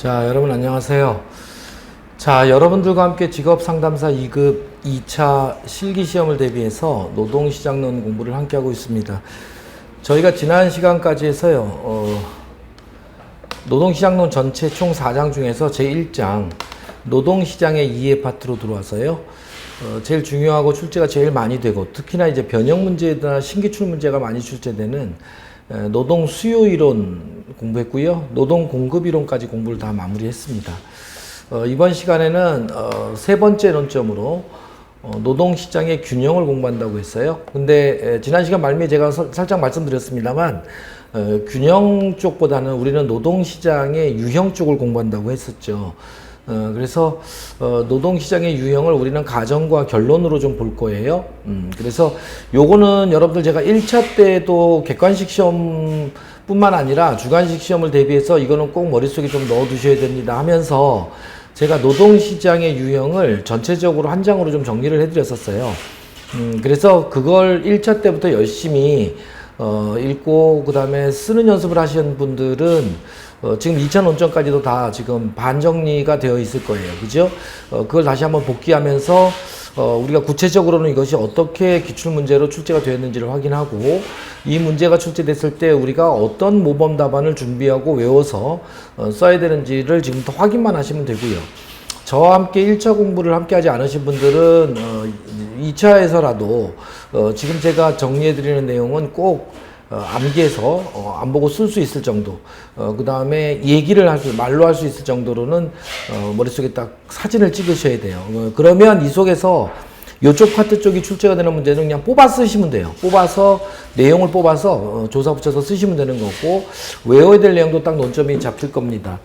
자, 여러분 안녕하세요. 자, 여러분들과 함께 직업상담사 2급 2차 실기시험을 대비해서 노동시장론 공부를 함께 하고 있습니다. 저희가 지난 시간까지 해서요, 노동시장론 전체 총 4장 중에서 제1장 노동시장의 이해 파트로 들어와서요, 제일 중요하고 출제가 제일 많이 되고 특히나 이제 변형 문제나 신기출 문제가 많이 출제되는 노동 수요 이론 공부했고요. 노동 공급 이론까지 공부를 다 마무리했습니다. 이번 시간에는 세 번째 논점으로 노동 시장의 균형을 공부한다고 했어요. 근데 지난 시간 말미에 제가 살짝 말씀드렸습니다만 균형 쪽보다는 우리는 노동 시장의 유형 쪽을 공부한다고 했었죠. 그래서 노동시장의 유형을 우리는 가정과 결론으로 좀 볼 거예요. 그래서 요거는 여러분들 제가 1차 때도 객관식 시험 뿐만 아니라 주관식 시험을 대비해서 이거는 꼭 머릿속에 좀 넣어 두셔야 됩니다 하면서 제가 노동시장의 유형을 전체적으로 한 장으로 좀 정리를 해 드렸었어요. 그래서 그걸 1차 때부터 열심히 읽고 그 다음에 쓰는 연습을 하시는 분들은 지금 2차 논점까지도 다 지금 반정리가 되어 있을 거예요. 그죠? 그걸 다시 한번 복귀하면서 우리가 구체적으로는 이것이 어떻게 기출문제로 출제가 되었는지를 확인하고 이 문제가 출제됐을 때 우리가 어떤 모범 답안을 준비하고 외워서 써야 되는지를 지금부터 확인만 하시면 되고요. 저와 함께 1차 공부를 함께 하지 않으신 분들은 2차에서라도 지금 제가 정리해 드리는 내용은 꼭 암기해서 안 보고 쓸 수 있을 정도, 그 다음에 얘기를 말로 할 수 있을 정도로는 머릿속에 딱 사진을 찍으셔야 돼요. 그러면 이 속에서 이쪽 파트 쪽이 출제가 되는 문제는 그냥 뽑아 쓰시면 돼요. 뽑아서 내용을 뽑아서 조사 붙여서 쓰시면 되는 거고 외워야 될 내용도 딱 논점이 잡힐 겁니다.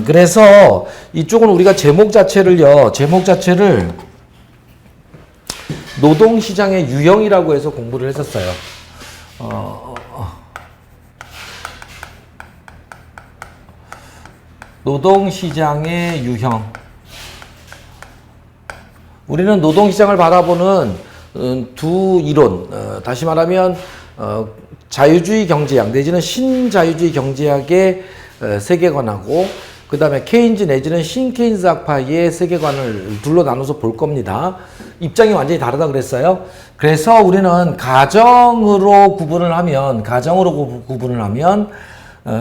그래서 이쪽은 우리가 제목 자체를 노동시장의 유형이라고 해서 공부를 했었어요. 노동시장의 유형. 우리는 노동시장을 바라보는 두 이론, 다시 말하면 자유주의 경제학 내지는 신자유주의 경제학의 세계관하고 그 다음에 케인즈 내지는 신케인즈 학파의 세계관을 둘로 나눠서 볼 겁니다. 입장이 완전히 다르다 그랬어요. 그래서 우리는 가정으로 구분을 하면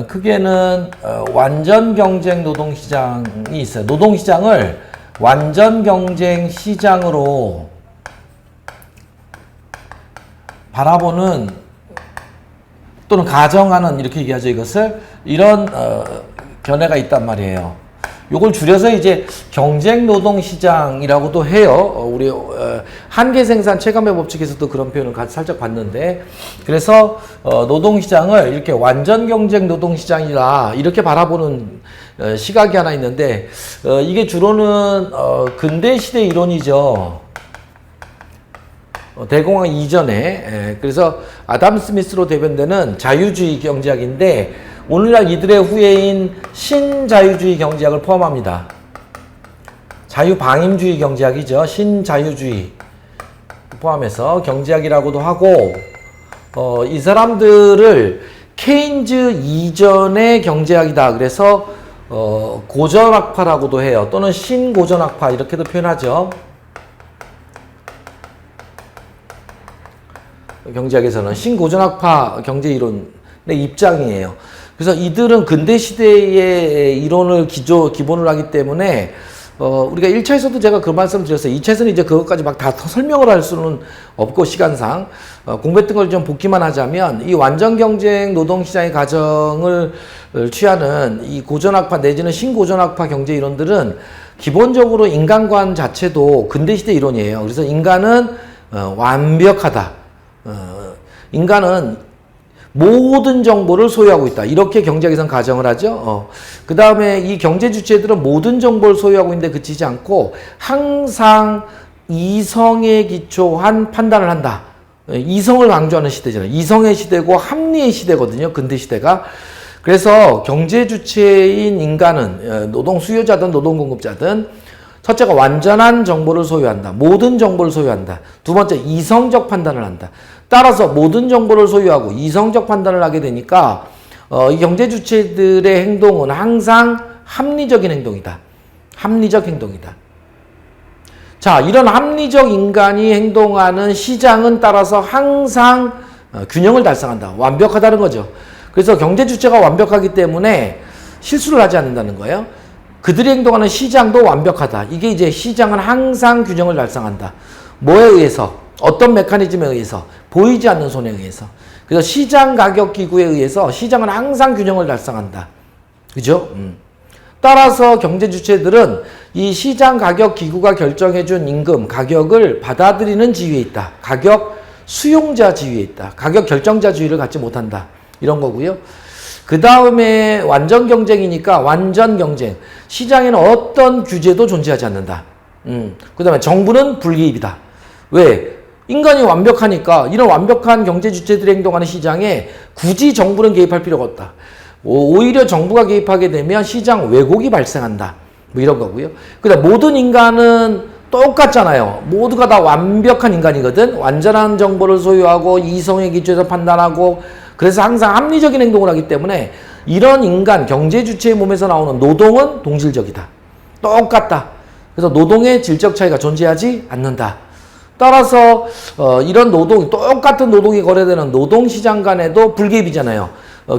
크게는 완전 경쟁 노동시장이 있어요. 노동시장을 완전 경쟁 시장으로 바라보는 또는 가정하는 이렇게 얘기하죠. 이것을 이런 견해가 있단 말이에요. 요걸 줄여서 이제 경쟁 노동시장이라고도 해요. 우리 한계생산 체감의 법칙에서도 그런 표현을 같이 살짝 봤는데, 그래서 노동시장을 이렇게 완전 경쟁 노동시장이라 이렇게 바라보는 시각이 하나 있는데, 이게 주로는 근대시대 이론이죠. 대공황 이전에. 그래서 아담 스미스로 대변되는 자유주의 경제학인데 오늘날 이들의 후예인 신자유주의 경제학을 포함합니다. 자유방임주의 경제학이죠. 신자유주의 포함해서 경제학이라고도 하고, 이 사람들을 케인즈 이전의 경제학이다. 그래서 고전학파라고도 해요. 또는 신고전학파 이렇게도 표현하죠. 경제학에서는 신고전학파 경제이론의 입장이에요. 그래서 이들은 근대시대의 이론을 기본으로 하기 때문에 우리가 1차에서도 제가 그 말씀을 드렸어요. 2차에서는 이제 그것까지 막 다 설명을 할 수는 없고 시간상 공부했던 걸 좀 복기만 하자면 이 완전 경쟁 노동시장의 가정을 취하는 이 고전학파 내지는 신고전학파 경제 이론들은 기본적으로 인간관 자체도 근대시대 이론이에요. 그래서 인간은 완벽하다. 인간은 모든 정보를 소유하고 있다. 이렇게 경제학에서는 가정을 하죠. 그 다음에 이 경제 주체들은 모든 정보를 소유하고 있는데 그치지 않고 항상 이성에 기초한 판단을 한다. 이성을 강조하는 시대잖아요. 이성의 시대고 합리의 시대거든요. 근대 시대가. 그래서 경제 주체인 인간은 노동 수요자든 노동 공급자든 첫째가 완전한 정보를 소유한다. 모든 정보를 소유한다. 두 번째, 이성적 판단을 한다. 따라서 모든 정보를 소유하고 이성적 판단을 하게 되니까 이 경제 주체들의 행동은 항상 합리적인 행동이다. 합리적 행동이다. 자, 이런 합리적 인간이 행동하는 시장은 따라서 항상 균형을 달성한다. 완벽하다는 거죠. 그래서 경제 주체가 완벽하기 때문에 실수를 하지 않는다는 거예요. 그들이 행동하는 시장도 완벽하다. 이게 이제 시장은 항상 균형을 달성한다. 뭐에 의해서? 어떤 메커니즘에 의해서? 보이지 않는 손에 의해서. 그래서 시장 가격 기구에 의해서 시장은 항상 균형을 달성한다. 그죠? 따라서 경제 주체들은 이 시장 가격 기구가 결정해준 임금, 가격을 받아들이는 지위에 있다. 가격 수용자 지위에 있다. 가격 결정자 지위를 갖지 못한다. 이런 거고요. 그 다음에 완전 경쟁이니까 완전 경쟁. 시장에는 어떤 규제도 존재하지 않는다. 그 다음에 정부는 불개입이다. 왜? 인간이 완벽하니까 이런 완벽한 경제 주체들이 행동하는 시장에 굳이 정부는 개입할 필요가 없다. 오히려 정부가 개입하게 되면 시장 왜곡이 발생한다. 뭐 이런 거고요. 그다음 모든 인간은 똑같잖아요. 모두가 다 완벽한 인간이거든. 완전한 정보를 소유하고 이성의 기초에서 판단하고 그래서 항상 합리적인 행동을 하기 때문에 이런 인간, 경제 주체의 몸에서 나오는 노동은 동질적이다. 똑같다. 그래서 노동의 질적 차이가 존재하지 않는다. 따라서 이런 노동, 똑같은 노동이 거래되는 노동시장 간에도 불개입이잖아요.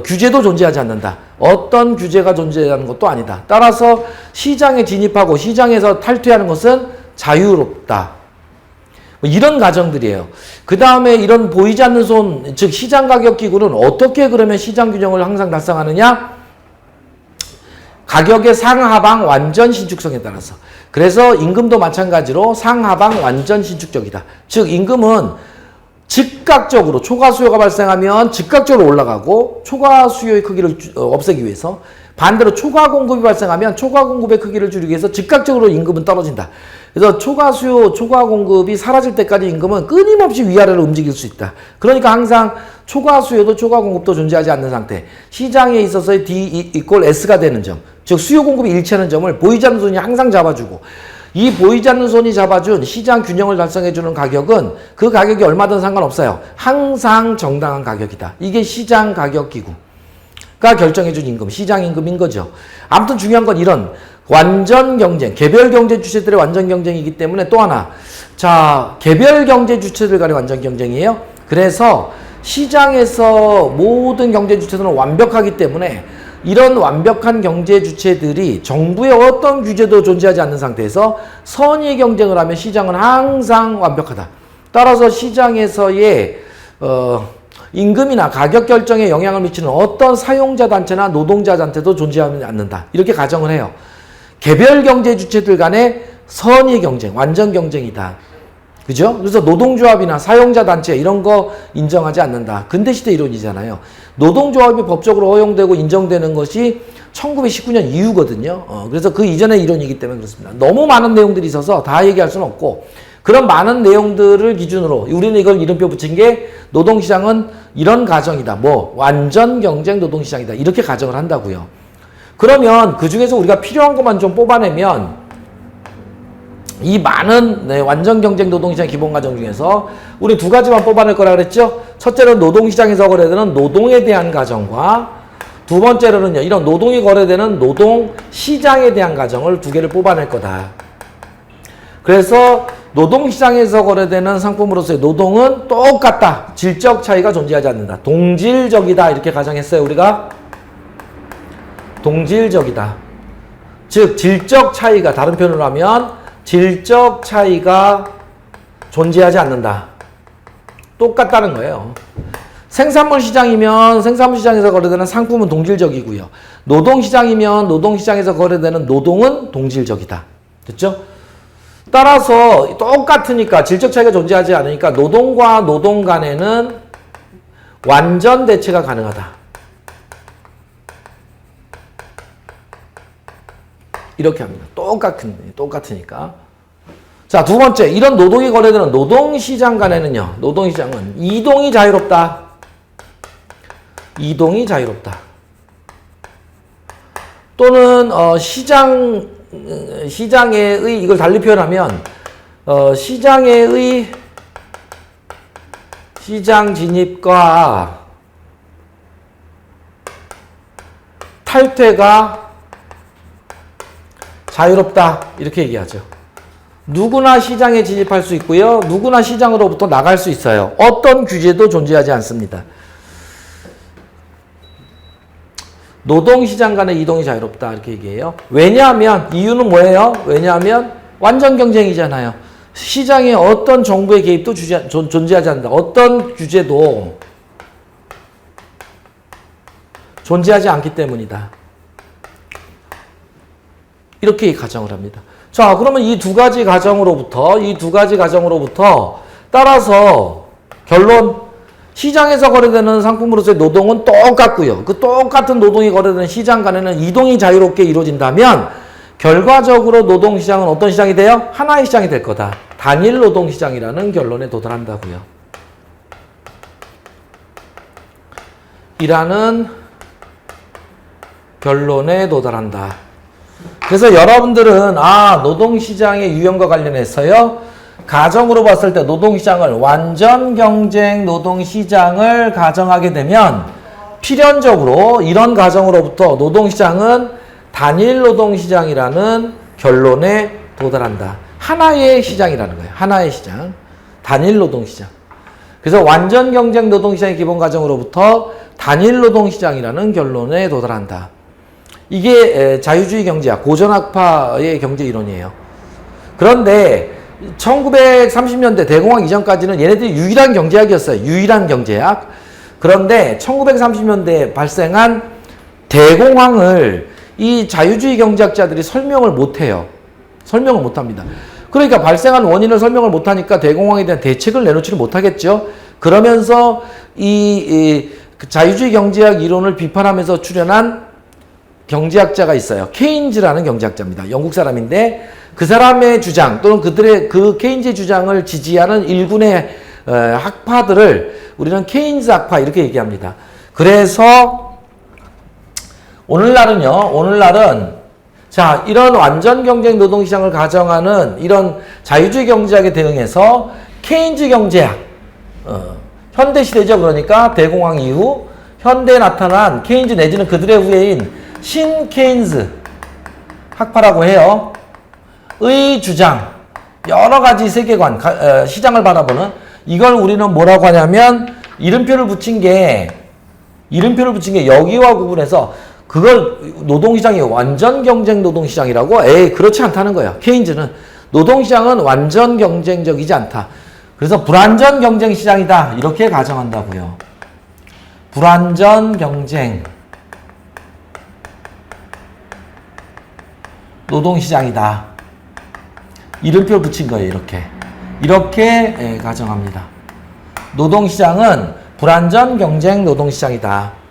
규제도 존재하지 않는다. 어떤 규제가 존재하는 것도 아니다. 따라서 시장에 진입하고 시장에서 탈퇴하는 것은 자유롭다. 이런 가정들이에요. 그 다음에 이런 보이지 않는 손, 즉 시장 가격 기구는 어떻게 그러면 시장 균형을 항상 달성하느냐? 가격의 상하방 완전 신축성에 따라서. 그래서 임금도 마찬가지로 상하방 완전 신축적이다. 즉 임금은 즉각적으로 초과 수요가 발생하면 즉각적으로 올라가고 초과 수요의 크기를 없애기 위해서 반대로 초과 공급이 발생하면 초과 공급의 크기를 줄이기 위해서 즉각적으로 임금은 떨어진다. 그래서 초과 수요, 초과 공급이 사라질 때까지 임금은 끊임없이 위아래로 움직일 수 있다. 그러니까 항상 초과 수요도 초과 공급도 존재하지 않는 상태. 시장에 있어서의 D = S가 되는 점. 즉 수요 공급이 일치하는 점을 보이지 않는 손이 항상 잡아주고 이 보이지 않는 손이 잡아준 시장 균형을 달성해주는 가격은 그 가격이 얼마든 상관없어요. 항상 정당한 가격이다. 이게 시장 가격 기구가 결정해준 임금, 시장 임금인 거죠. 아무튼 중요한 건 이런 완전 경쟁, 개별 경제 주체들의 완전 경쟁이기 때문에 또 하나, 자, 개별 경제 주체들 간의 완전 경쟁이에요. 그래서 시장에서 모든 경제 주체들은 완벽하기 때문에 이런 완벽한 경제 주체들이 정부의 어떤 규제도 존재하지 않는 상태에서 선의의 경쟁을 하면 시장은 항상 완벽하다. 따라서 시장에서의 임금이나 가격 결정에 영향을 미치는 어떤 사용자 단체나 노동자 단체도 존재하지 않는다. 이렇게 가정을 해요. 개별 경제 주체들 간의 선의 경쟁, 완전 경쟁이다. 그죠? 그래서 노동조합이나 사용자 단체 이런 거 인정하지 않는다. 근대시대 이론이잖아요. 노동조합이 법적으로 허용되고 인정되는 것이 1919년 이후거든요. 그래서 그 이전의 이론이기 때문에 그렇습니다. 너무 많은 내용들이 있어서 다 얘기할 수는 없고 그런 많은 내용들을 기준으로 우리는 이걸 이름표 붙인 게 노동시장은 이런 가정이다. 뭐 완전 경쟁 노동시장이다. 이렇게 가정을 한다고요. 그러면 그 중에서 우리가 필요한 것만 좀 뽑아내면 이 많은 완전 경쟁 노동시장 기본 가정 중에서 우리 두 가지만 뽑아낼 거라 그랬죠? 첫째로는 노동시장에서 거래되는 노동에 대한 가정과 두 번째로는요, 이런 노동이 거래되는 노동시장에 대한 가정을 두 개를 뽑아낼 거다. 그래서 노동시장에서 거래되는 상품으로서의 노동은 똑같다. 질적 차이가 존재하지 않는다. 동질적이다. 이렇게 가정했어요, 우리가. 동질적이다. 즉, 질적 차이가, 다른 표현으로 하면 질적 차이가 존재하지 않는다. 똑같다는 거예요. 생산물 시장이면 생산물 시장에서 거래되는 상품은 동질적이고요. 노동 시장이면 노동 시장에서 거래되는 노동은 동질적이다. 됐죠? 따라서 똑같으니까 질적 차이가 존재하지 않으니까 노동과 노동 간에는 완전 대체가 가능하다. 이렇게 합니다. 똑같으니까. 자, 두 번째, 이런 노동이 거래되는 노동시장 간에는요, 노동시장은 이동이 자유롭다. 이동이 자유롭다. 또는, 시장의 이걸 달리 표현하면, 시장의 시장 진입과 탈퇴가 자유롭다 이렇게 얘기하죠. 누구나 시장에 진입할 수 있고요. 누구나 시장으로부터 나갈 수 있어요. 어떤 규제도 존재하지 않습니다. 노동시장 간의 이동이 자유롭다 이렇게 얘기해요. 왜냐하면 이유는 뭐예요? 왜냐하면 완전 경쟁이잖아요. 시장에 어떤 정부의 개입도 존재하지 않는다. 어떤 규제도 존재하지 않기 때문이다. 이렇게 가정을 합니다. 자, 그러면 이 두 가지 가정으로부터 따라서 결론, 시장에서 거래되는 상품으로서의 노동은 똑같고요. 그 똑같은 노동이 거래되는 시장 간에는 이동이 자유롭게 이루어진다면 결과적으로 노동시장은 어떤 시장이 돼요? 하나의 시장이 될 거다. 단일 노동시장이라는 결론에 도달한다고요. 이라는 결론에 도달한다. 그래서 여러분들은 노동시장의 유형과 관련해서요. 가정으로 봤을 때 노동시장을 완전 경쟁 노동시장을 가정하게 되면 필연적으로 이런 가정으로부터 노동시장은 단일 노동시장이라는 결론에 도달한다. 하나의 시장이라는 거예요. 하나의 시장. 단일 노동시장. 그래서 완전 경쟁 노동시장의 기본 가정으로부터 단일 노동시장이라는 결론에 도달한다. 이게 자유주의 경제학, 고전학파의 경제 이론이에요. 그런데 1930년대 대공황 이전까지는 얘네들이 유일한 경제학이었어요. 유일한 경제학. 그런데 1930년대에 발생한 대공황을 이 자유주의 경제학자들이 설명을 못해요. 설명을 못합니다. 그러니까 발생한 원인을 설명을 못하니까 대공황에 대한 대책을 내놓지를 못하겠죠. 그러면서 이 자유주의 경제학 이론을 비판하면서 출연한 경제학자가 있어요. 케인즈라는 경제학자입니다. 영국 사람인데 그 사람의 주장 또는 그들의 그 케인즈의 주장을 지지하는 일군의 학파들을 우리는 케인즈 학파 이렇게 얘기합니다. 그래서 오늘날은 자, 이런 완전 경쟁 노동시장을 가정하는 이런 자유주의 경제학에 대응해서 케인즈 경제학, 현대시대죠. 그러니까 대공황 이후 현대에 나타난 케인즈 내지는 그들의 후예인 신 케인즈 학파라고 해요. 의 주장, 여러 가지 세계관, 시장을 바라보는 이걸 우리는 뭐라고 하냐면 이름표를 붙인 게 여기와 구분해서 그걸 노동시장이 완전 경쟁 노동시장이라고? 그렇지 않다는 거예요. 케인즈는 노동시장은 완전 경쟁적이지 않다. 그래서 불완전 경쟁 시장이다. 이렇게 가정한다고요. 불완전 경쟁 노동시장이다. 이름표를 붙인 거예요. 이렇게 가정합니다. 노동시장은 불완전 경쟁 노동시장이다.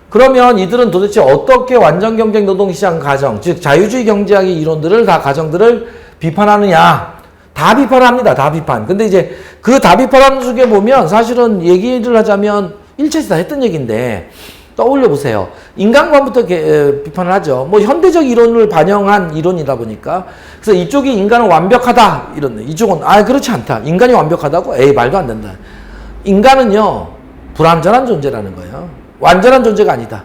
그러면 이들은 도대체 어떻게 완전 경쟁 노동시장 가정, 즉 자유주의 경제학의 이론들을 가정들을 비판하느냐? 다 비판합니다. 다 비판. 근데 이제 그 다 비판하는 쪽에 보면 사실은 얘기를 하자면 일체에서 다 했던 얘기인데 떠올려 보세요. 인간관부터 비판을 하죠. 뭐 현대적 이론을 반영한 이론이다 보니까. 그래서 이쪽이 인간은 완벽하다. 이쪽은 그렇지 않다. 인간이 완벽하다고? 말도 안 된다. 인간은요. 불완전한 존재라는 거예요. 완전한 존재가 아니다.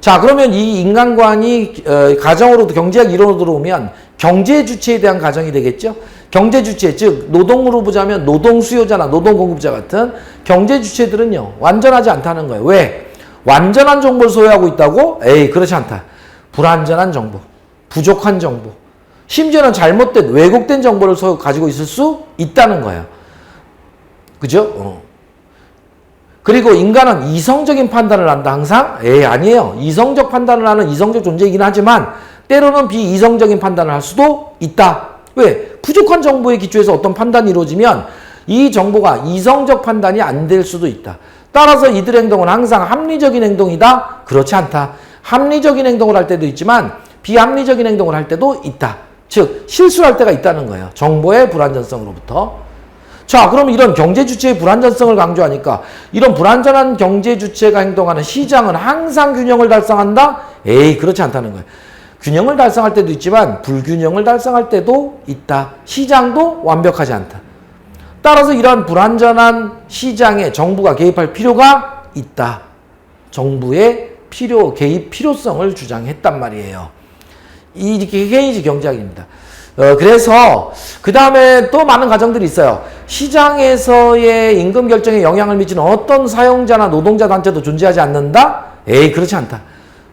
자, 그러면 이 인간관이 가정으로도 경제학 이론으로 들어오면 경제 주체에 대한 가정이 되겠죠. 경제 주체, 즉 노동으로 보자면 노동 수요자나 노동 공급자 같은 경제 주체들은요. 완전하지 않다는 거예요. 왜? 완전한 정보를 소유하고 있다고? 그렇지 않다. 불완전한 정보, 부족한 정보, 심지어는 잘못된 왜곡된 정보를 가지고 있을 수 있다는 거예요. 그죠? 그리고 인간은 이성적인 판단을 한다 항상? 아니에요. 이성적 판단을 하는 이성적 존재이긴 하지만 때로는 비이성적인 판단을 할 수도 있다. 왜? 부족한 정보에 기초해서 어떤 판단이 이루어지면 이 정보가 이성적 판단이 안 될 수도 있다. 따라서 이들의 행동은 항상 합리적인 행동이다? 그렇지 않다. 합리적인 행동을 할 때도 있지만 비합리적인 행동을 할 때도 있다. 즉 실수할 때가 있다는 거예요. 정보의 불완전성으로부터. 자, 그럼 이런 경제 주체의 불완전성을 강조하니까 이런 불완전한 경제 주체가 행동하는 시장은 항상 균형을 달성한다? 그렇지 않다는 거예요. 균형을 달성할 때도 있지만 불균형을 달성할 때도 있다. 시장도 완벽하지 않다. 따라서 이러한 불완전한 시장에 정부가 개입할 필요가 있다. 정부의 개입 필요성을 주장했단 말이에요. 이게 케인즈 경제학입니다. 그래서 그 다음에 또 많은 가정들이 있어요. 시장에서의 임금 결정에 영향을 미치는 어떤 사용자나 노동자 단체도 존재하지 않는다? 에이, 그렇지 않다.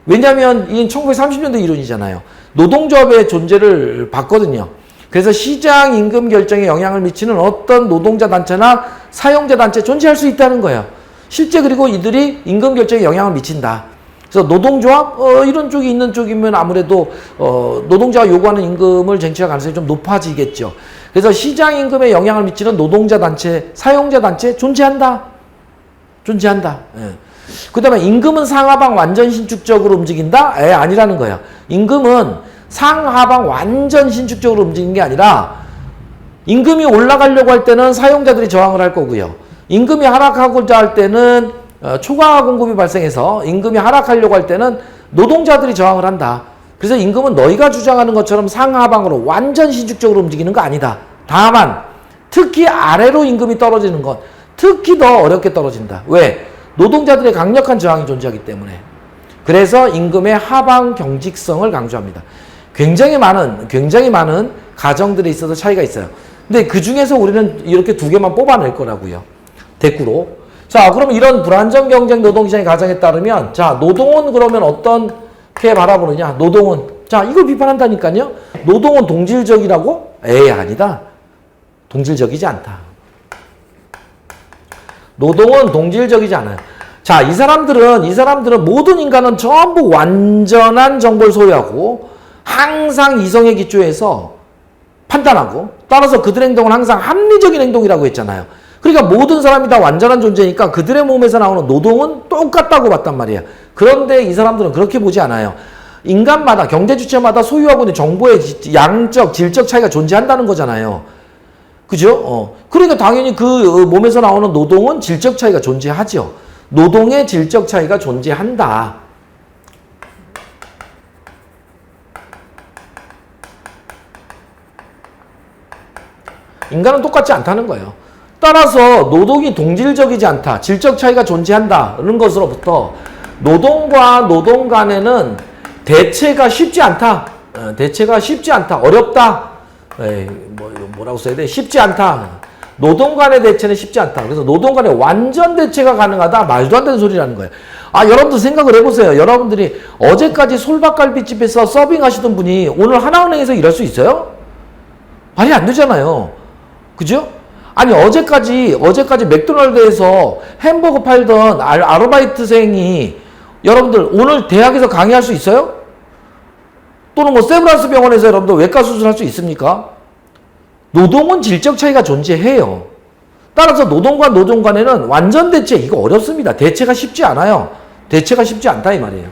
왜냐하면 이 1930년대 이론이잖아요. 노동조합의 존재를 봤거든요. 그래서 시장 임금 결정에 영향을 미치는 어떤 노동자 단체나 사용자 단체 존재할 수 있다는 거예요. 실제 그리고 이들이 임금 결정에 영향을 미친다. 그래서 노동조합 이런 쪽이 있는 쪽이면 아무래도 노동자가 요구하는 임금을 쟁취할 가능성이 좀 높아지겠죠. 그래서 시장 임금에 영향을 미치는 노동자 단체, 사용자 단체 존재한다. 존재한다. 예. 그 다음에 임금은 상하방 완전 신축적으로 움직인다? 아니라는 거예요. 임금은 상하방 완전 신축적으로 움직이는 게 아니라 임금이 올라가려고 할 때는 사용자들이 저항을 할 거고요. 임금이 하락하고자 할 때는 초과 공급이 발생해서 임금이 하락하려고 할 때는 노동자들이 저항을 한다. 그래서 임금은 너희가 주장하는 것처럼 상하방으로 완전 신축적으로 움직이는 거 아니다. 다만 특히 아래로 임금이 떨어지는 건 특히 더 어렵게 떨어진다. 왜? 노동자들의 강력한 저항이 존재하기 때문에. 그래서 임금의 하방 경직성을 강조합니다. 굉장히 많은 가정들에 있어서 차이가 있어요. 근데 그 중에서 우리는 이렇게 두 개만 뽑아낼 거라고요. 대꾸로. 자, 그럼 이런 불안정 경쟁 노동시장의 가정에 따르면, 자, 노동은 그러면 어떻게 바라보느냐? 노동은. 자, 이걸 비판한다니까요? 노동은 동질적이라고? 아니다. 동질적이지 않다. 노동은 동질적이지 않아요. 자, 이 사람들은 모든 인간은 전부 완전한 정보를 소유하고 항상 이성에 기초해서 판단하고 따라서 그들의 행동은 항상 합리적인 행동이라고 했잖아요. 그러니까 모든 사람이 다 완전한 존재니까 그들의 몸에서 나오는 노동은 똑같다고 봤단 말이에요. 그런데 이 사람들은 그렇게 보지 않아요. 인간마다, 경제 주체마다 소유하고 있는 정보의 양적, 질적 차이가 존재한다는 거잖아요. 그죠? 그러니까 당연히 그 몸에서 나오는 노동은 질적 차이가 존재하죠. 노동의 질적 차이가 존재한다. 인간은 똑같지 않다는 거예요. 따라서 노동이 동질적이지 않다. 질적 차이가 존재한다. 이런 것으로부터 노동과 노동 간에는 대체가 쉽지 않다. 대체가 쉽지 않다. 어렵다. 뭐라고 써야 돼? 쉽지 않다. 노동 간의 대체는 쉽지 않다. 그래서 노동 간의 완전 대체가 가능하다. 말도 안 되는 소리라는 거예요. 여러분들 생각을 해보세요. 여러분들이 어제까지 솔밥갈비집에서 서빙 하시던 분이 오늘 하나은행에서 일할 수 있어요? 말이 안 되잖아요. 그죠? 아니, 어제까지 맥도날드에서 햄버거 팔던 아르바이트생이 여러분들 오늘 대학에서 강의할 수 있어요? 또는 뭐 세브란스 병원에서 여러분들 외과 수술할 수 있습니까? 노동은 질적 차이가 존재해요. 따라서 노동과 노동 간에는 완전 대체, 이거 어렵습니다. 대체가 쉽지 않아요. 대체가 쉽지 않다 이 말이에요.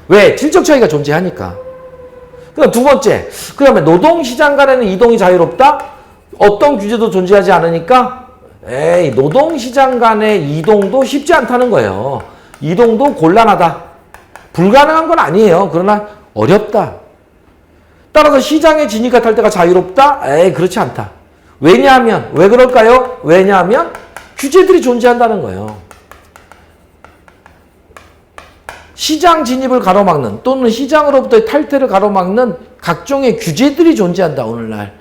왜? 질적 차이가 존재하니까. 그다음 두 번째, 그 다음에 노동시장 간에는 이동이 자유롭다? 어떤 규제도 존재하지 않으니까 노동시장 간의 이동도 쉽지 않다는 거예요. 이동도 곤란하다. 불가능한 건 아니에요. 그러나 어렵다. 따라서 시장에 진입과 탈퇴가 자유롭다? 그렇지 않다. 왜냐하면, 왜 그럴까요? 왜냐하면 규제들이 존재한다는 거예요. 시장 진입을 가로막는 또는 시장으로부터의 탈퇴를 가로막는 각종의 규제들이 존재한다, 오늘날.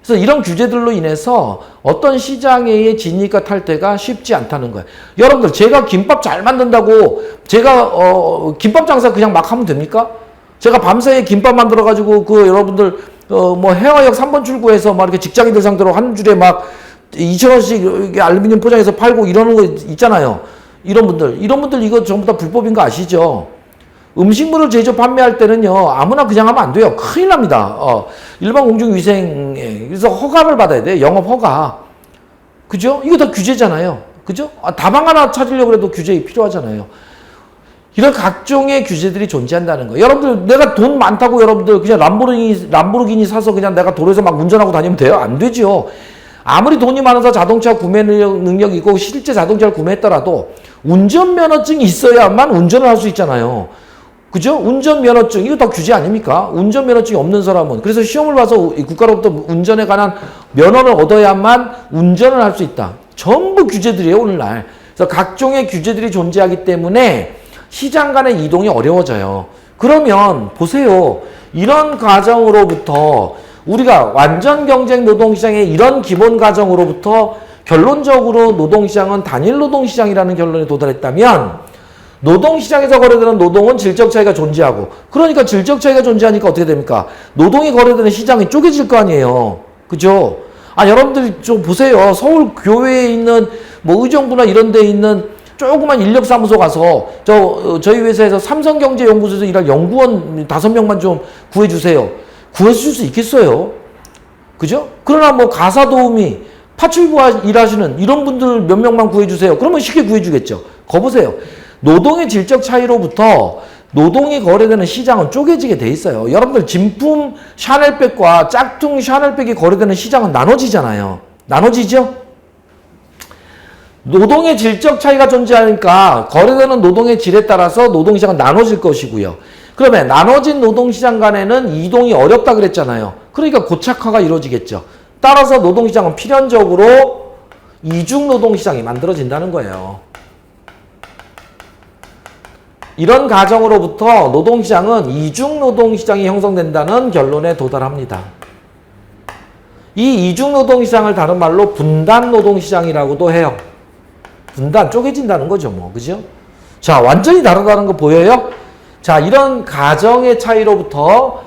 그래서 이런 규제들로 인해서 어떤 시장의 진입과 탈퇴가 쉽지 않다는 거예요. 여러분들, 제가 김밥 잘 만든다고 제가 김밥 장사 그냥 막 하면 됩니까? 제가 밤새 김밥 만들어가지고 여러분들 뭐 해화역 3번 출구에서 막 이렇게 직장인들 상대로 한 줄에 막 2,000원씩 알루미늄 포장해서 팔고 이러는 거 있잖아요. 이런 분들 이거 전부 다 불법인 거 아시죠? 음식물을 제조 판매할 때는요, 아무나 그냥 하면 안 돼요. 큰일 납니다. 일반 공중위생에. 그래서 허가를 받아야 돼요. 영업 허가. 그죠? 이거 다 규제잖아요. 그죠? 다방 하나 찾으려고 해도 규제 필요하잖아요. 이런 각종의 규제들이 존재한다는 거예요. 여러분들, 내가 돈 많다고 여러분들 그냥 람보르기니 사서 그냥 내가 도로에서 막 운전하고 다니면 돼요? 안 되죠. 아무리 돈이 많아서 자동차 구매 능력이 있고 실제 자동차를 구매했더라도 운전면허증이 있어야만 운전을 할 수 있잖아요. 그죠? 운전면허증, 이거 다 규제 아닙니까? 운전면허증이 없는 사람은. 그래서 시험을 봐서 국가로부터 운전에 관한 면허를 얻어야만 운전을 할 수 있다. 전부 규제들이에요, 오늘날. 그래서 각종의 규제들이 존재하기 때문에 시장 간의 이동이 어려워져요. 그러면 보세요. 이런 과정으로부터 우리가 완전 경쟁 노동시장의 이런 기본 과정으로부터 결론적으로 노동시장은 단일 노동시장이라는 결론에 도달했다면 노동시장에서 거래되는 노동은 질적 차이가 존재하고 그러니까 질적 차이가 존재하니까 어떻게 됩니까? 노동이 거래되는 시장이 쪼개질 거 아니에요. 그죠? 여러분들 좀 보세요. 서울 교외에 있는 뭐 의정부나 이런 데 있는 조그만 인력사무소 가서 저희 회사에서 삼성경제연구소에서 일할 연구원 5명만 좀 구해주세요. 구해줄 수 있겠어요? 그죠? 그러나 뭐 가사도우미, 파출부 일하시는 이런 분들 몇 명만 구해주세요. 그러면 쉽게 구해주겠죠. 거 보세요. 노동의 질적 차이로부터 노동이 거래되는 시장은 쪼개지게 돼 있어요. 여러분들 진품 샤넬백과 짝퉁 샤넬백이 거래되는 시장은 나눠지잖아요. 나눠지죠? 노동의 질적 차이가 존재하니까 거래되는 노동의 질에 따라서 노동시장은 나눠질 것이고요. 그러면 나눠진 노동시장 간에는 이동이 어렵다 그랬잖아요. 그러니까 고착화가 이루어지겠죠. 따라서 노동시장은 필연적으로 이중 노동시장이 만들어진다는 거예요. 이런 과정으로부터 노동시장은 이중 노동시장이 형성된다는 결론에 도달합니다. 이 이중 노동시장을 다른 말로 분단 노동시장이라고도 해요. 분단, 쪼개진다는 거죠, 뭐. 그죠? 자, 완전히 다르다는 거 보여요? 자, 이런 가정의 차이로부터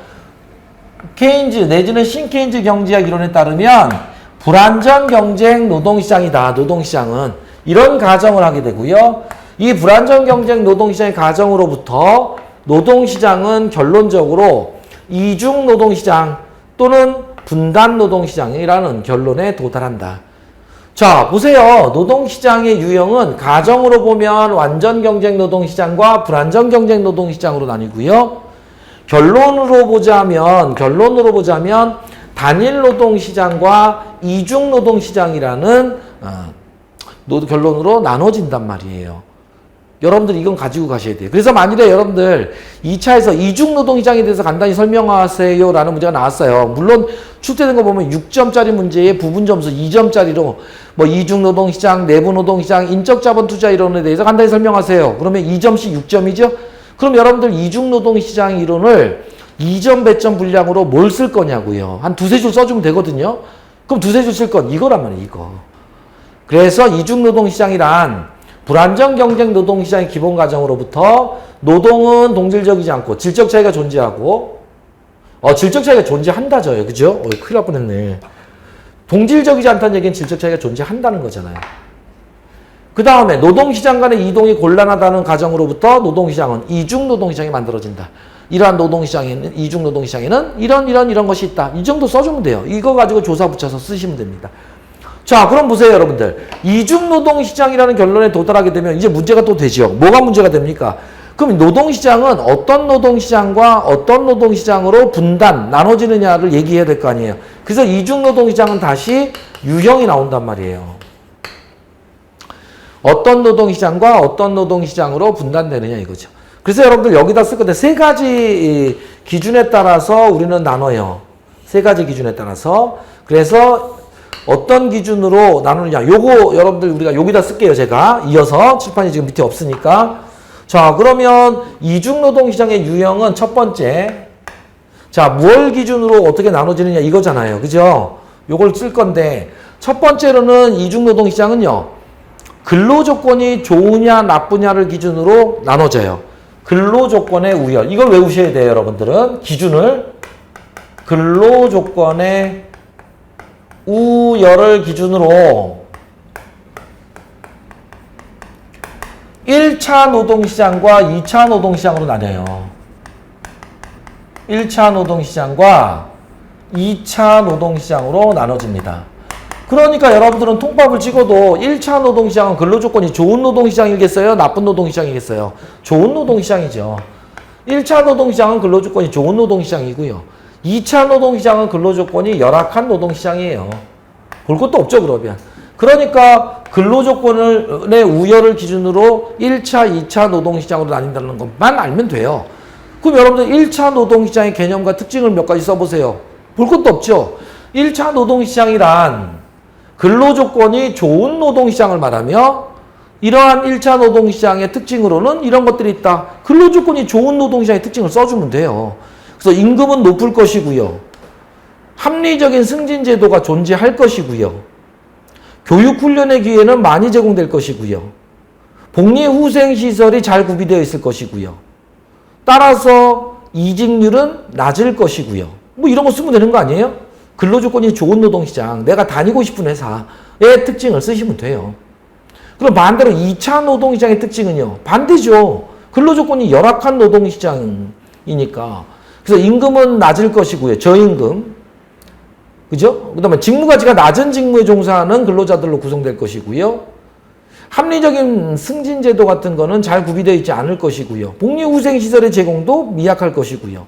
케인즈 내지는 신케인즈 경제학 이론에 따르면 불완전 경쟁 노동시장이다. 노동시장은 이런 가정을 하게 되고요. 이 불완전 경쟁 노동시장의 가정으로부터 노동시장은 결론적으로 이중 노동시장 또는 분단 노동시장이라는 결론에 도달한다. 자, 보세요. 노동시장의 유형은 가정으로 보면 완전 경쟁 노동시장과 불완전 경쟁 노동시장으로 나뉘고요. 결론으로 보자면 단일 노동시장과 이중 노동시장이라는 결론으로 나눠진단 말이에요. 여러분들 이건 가지고 가셔야 돼요. 그래서 만일에 여러분들 2차에서 이중 노동시장에 대해서 간단히 설명하세요 라는 문제가 나왔어요. 물론 출제된 거 보면 6점짜리 문제에 부분 점수 2점짜리로 뭐 이중 노동시장, 내부 노동시장, 인적 자본 투자 이론에 대해서 간단히 설명하세요. 그러면 2점씩 6점이죠? 그럼 여러분들 이중 노동시장 이론을 2점 배점 분량으로 뭘 쓸 거냐고요. 한 두세 줄 써주면 되거든요. 그럼 두세 줄 쓸 건 이거란 말이에요. 이거. 그래서 이중 노동시장이란 불완전 경쟁 노동시장의 기본 과정으로부터 노동은 동질적이지 않고 질적 차이가 존재하고 질적 차이가 존재한다죠요. 그죠? 큰일 날 뻔했네. 동질적이지 않다는 얘기는 질적 차이가 존재한다는 거잖아요. 그 다음에 노동시장 간의 이동이 곤란하다는 가정으로부터 노동시장은 이중 노동시장이 만들어진다. 이러한 노동시장에는 이중 노동시장에는 이런 것이 있다. 이 정도 써주면 돼요. 이거 가지고 조사 붙여서 쓰시면 됩니다. 자, 그럼 보세요, 여러분들. 이중 노동시장이라는 결론에 도달하게 되면 이제 문제가 또 되죠. 뭐가 문제가 됩니까? 그럼 노동시장은 어떤 노동시장과 어떤 노동시장으로 분단, 나눠지느냐를 얘기해야 될 거 아니에요. 그래서 이중 노동시장은 다시 유형이 나온단 말이에요. 어떤 노동시장과 어떤 노동시장으로 분단되느냐 이거죠. 그래서 여러분들 여기다 쓸 건데 세 가지 기준에 따라서 우리는 나눠요. 세 가지 기준에 따라서. 그래서 어떤 기준으로 나누느냐. 요거 여러분들 우리가 여기다 쓸게요. 제가 이어서 칠판이 지금 밑에 없으니까. 자, 그러면 이중노동시장의 유형은 첫 번째. 자, 무엇 기준으로 어떻게 나눠지느냐 이거잖아요. 그죠? 요걸 쓸 건데 첫 번째로는 이중노동시장은요. 근로조건이 좋으냐 나쁘냐를 기준으로 나눠져요. 근로조건의 우열. 이걸 외우셔야 돼요. 여러분들은. 기준을. 근로조건의 우열을 기준으로 1차 노동시장과 2차 노동시장으로 나뉘어요. 1차 노동시장과 2차 노동시장으로 나눠집니다. 그러니까 여러분들은 통밥을 찍어도 1차 노동시장은 근로조건이 좋은 노동시장이겠어요? 나쁜 노동시장이겠어요? 좋은 노동시장이죠. 1차 노동시장은 근로조건이 좋은 노동시장이고요. 2차 노동시장은 근로조건이 열악한 노동시장이에요. 볼 것도 없죠, 그러면. 그러니까 근로조건의 우열을 기준으로 1차, 2차 노동시장으로 나뉜다는 것만 알면 돼요. 그럼 여러분들 1차 노동시장의 개념과 특징을 몇 가지 써보세요. 볼 것도 없죠. 1차 노동시장이란 근로조건이 좋은 노동시장을 말하며 이러한 1차 노동시장의 특징으로는 이런 것들이 있다. 근로조건이 좋은 노동시장의 특징을 써주면 돼요. 그래서 임금은 높을 것이고요. 합리적인 승진 제도가 존재할 것이고요. 교육훈련의 기회는 많이 제공될 것이고요. 복리후생시설이 잘 구비되어 있을 것이고요. 따라서 이직률은 낮을 것이고요. 뭐 이런 거 쓰면 되는 거 아니에요? 근로조건이 좋은 노동시장, 내가 다니고 싶은 회사의 특징을 쓰시면 돼요. 그럼 반대로 2차 노동시장의 특징은요. 반대죠. 근로조건이 열악한 노동시장이니까. 그래서 임금은 낮을 것이고요. 저임금. 그죠? 그 다음에 직무가치가 낮은 직무에 종사하는 근로자들로 구성될 것이고요. 합리적인 승진제도 같은 거는 잘 구비되어 있지 않을 것이고요. 복리후생시설의 제공도 미약할 것이고요.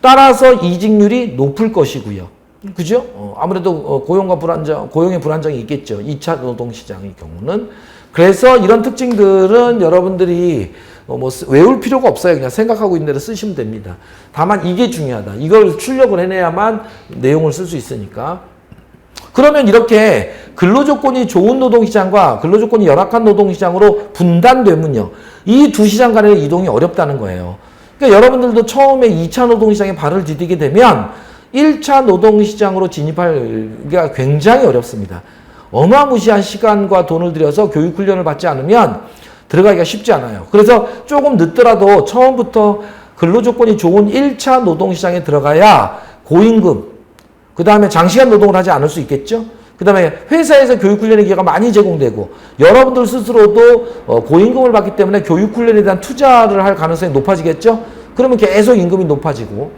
따라서 이직률이 높을 것이고요. 그죠? 아무래도 고용의 불안정이 있겠죠. 2차 노동시장의 경우는. 그래서 이런 특징들은 여러분들이 외울 필요가 없어요. 그냥 생각하고 있는 대로 쓰시면 됩니다. 다만 이게 중요하다. 이걸 출력을 해내야만 내용을 쓸 수 있으니까. 그러면 이렇게 근로조건이 좋은 노동시장과 근로조건이 열악한 노동시장으로 분단되면요. 이 두 시장 간의 이동이 어렵다는 거예요. 그러니까 여러분들도 처음에 2차 노동시장에 발을 디디게 되면 1차 노동시장으로 진입하기가 굉장히 어렵습니다. 어마무시한 시간과 돈을 들여서 교육훈련을 받지 않으면 들어가기가 쉽지 않아요. 그래서 조금 늦더라도 처음부터 근로조건이 좋은 1차 노동시장에 들어가야 고임금, 그 다음에 장시간 노동을 하지 않을 수 있겠죠? 그 다음에 회사에서 교육훈련의 기회가 많이 제공되고 여러분들 스스로도 고임금을 받기 때문에 교육훈련에 대한 투자를 할 가능성이 높아지겠죠? 그러면 계속 임금이 높아지고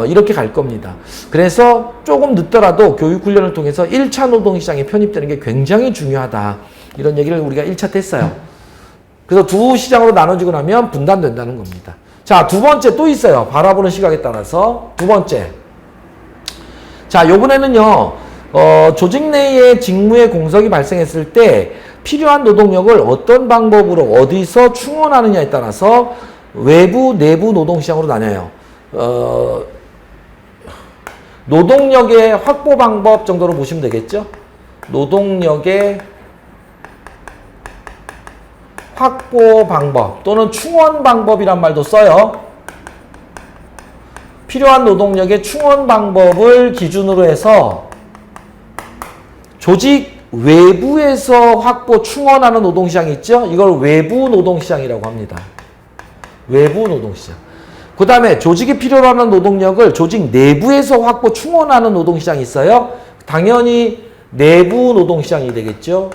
이렇게 갈 겁니다. 그래서 조금 늦더라도 교육훈련을 통해서 1차 노동시장에 편입되는 게 굉장히 중요하다. 이런 얘기를 우리가 1차 때 했어요. 그래서 두 시장으로 나눠지고 나면 분단된다는 겁니다. 자, 두 번째 또 있어요. 바라보는 시각에 따라서. 두 번째. 자, 요번에는요, 조직 내에 직무의 공석이 발생했을 때 필요한 노동력을 어떤 방법으로 어디서 충원하느냐에 따라서 외부, 내부 노동시장으로 나뉘어요. 노동력의 확보 방법 정도로 보시면 되겠죠? 노동력의 확보 방법 또는 충원 방법이란 말도 써요. 필요한 노동력의 충원 방법을 기준으로 해서 조직 외부에서 확보 충원하는 노동시장이 있죠? 이걸 외부 노동시장이라고 합니다. 외부 노동시장. 그 다음에 조직이 필요로 하는 노동력을 조직 내부에서 확보 충원하는 노동시장이 있어요. 당연히 내부 노동시장이 되겠죠.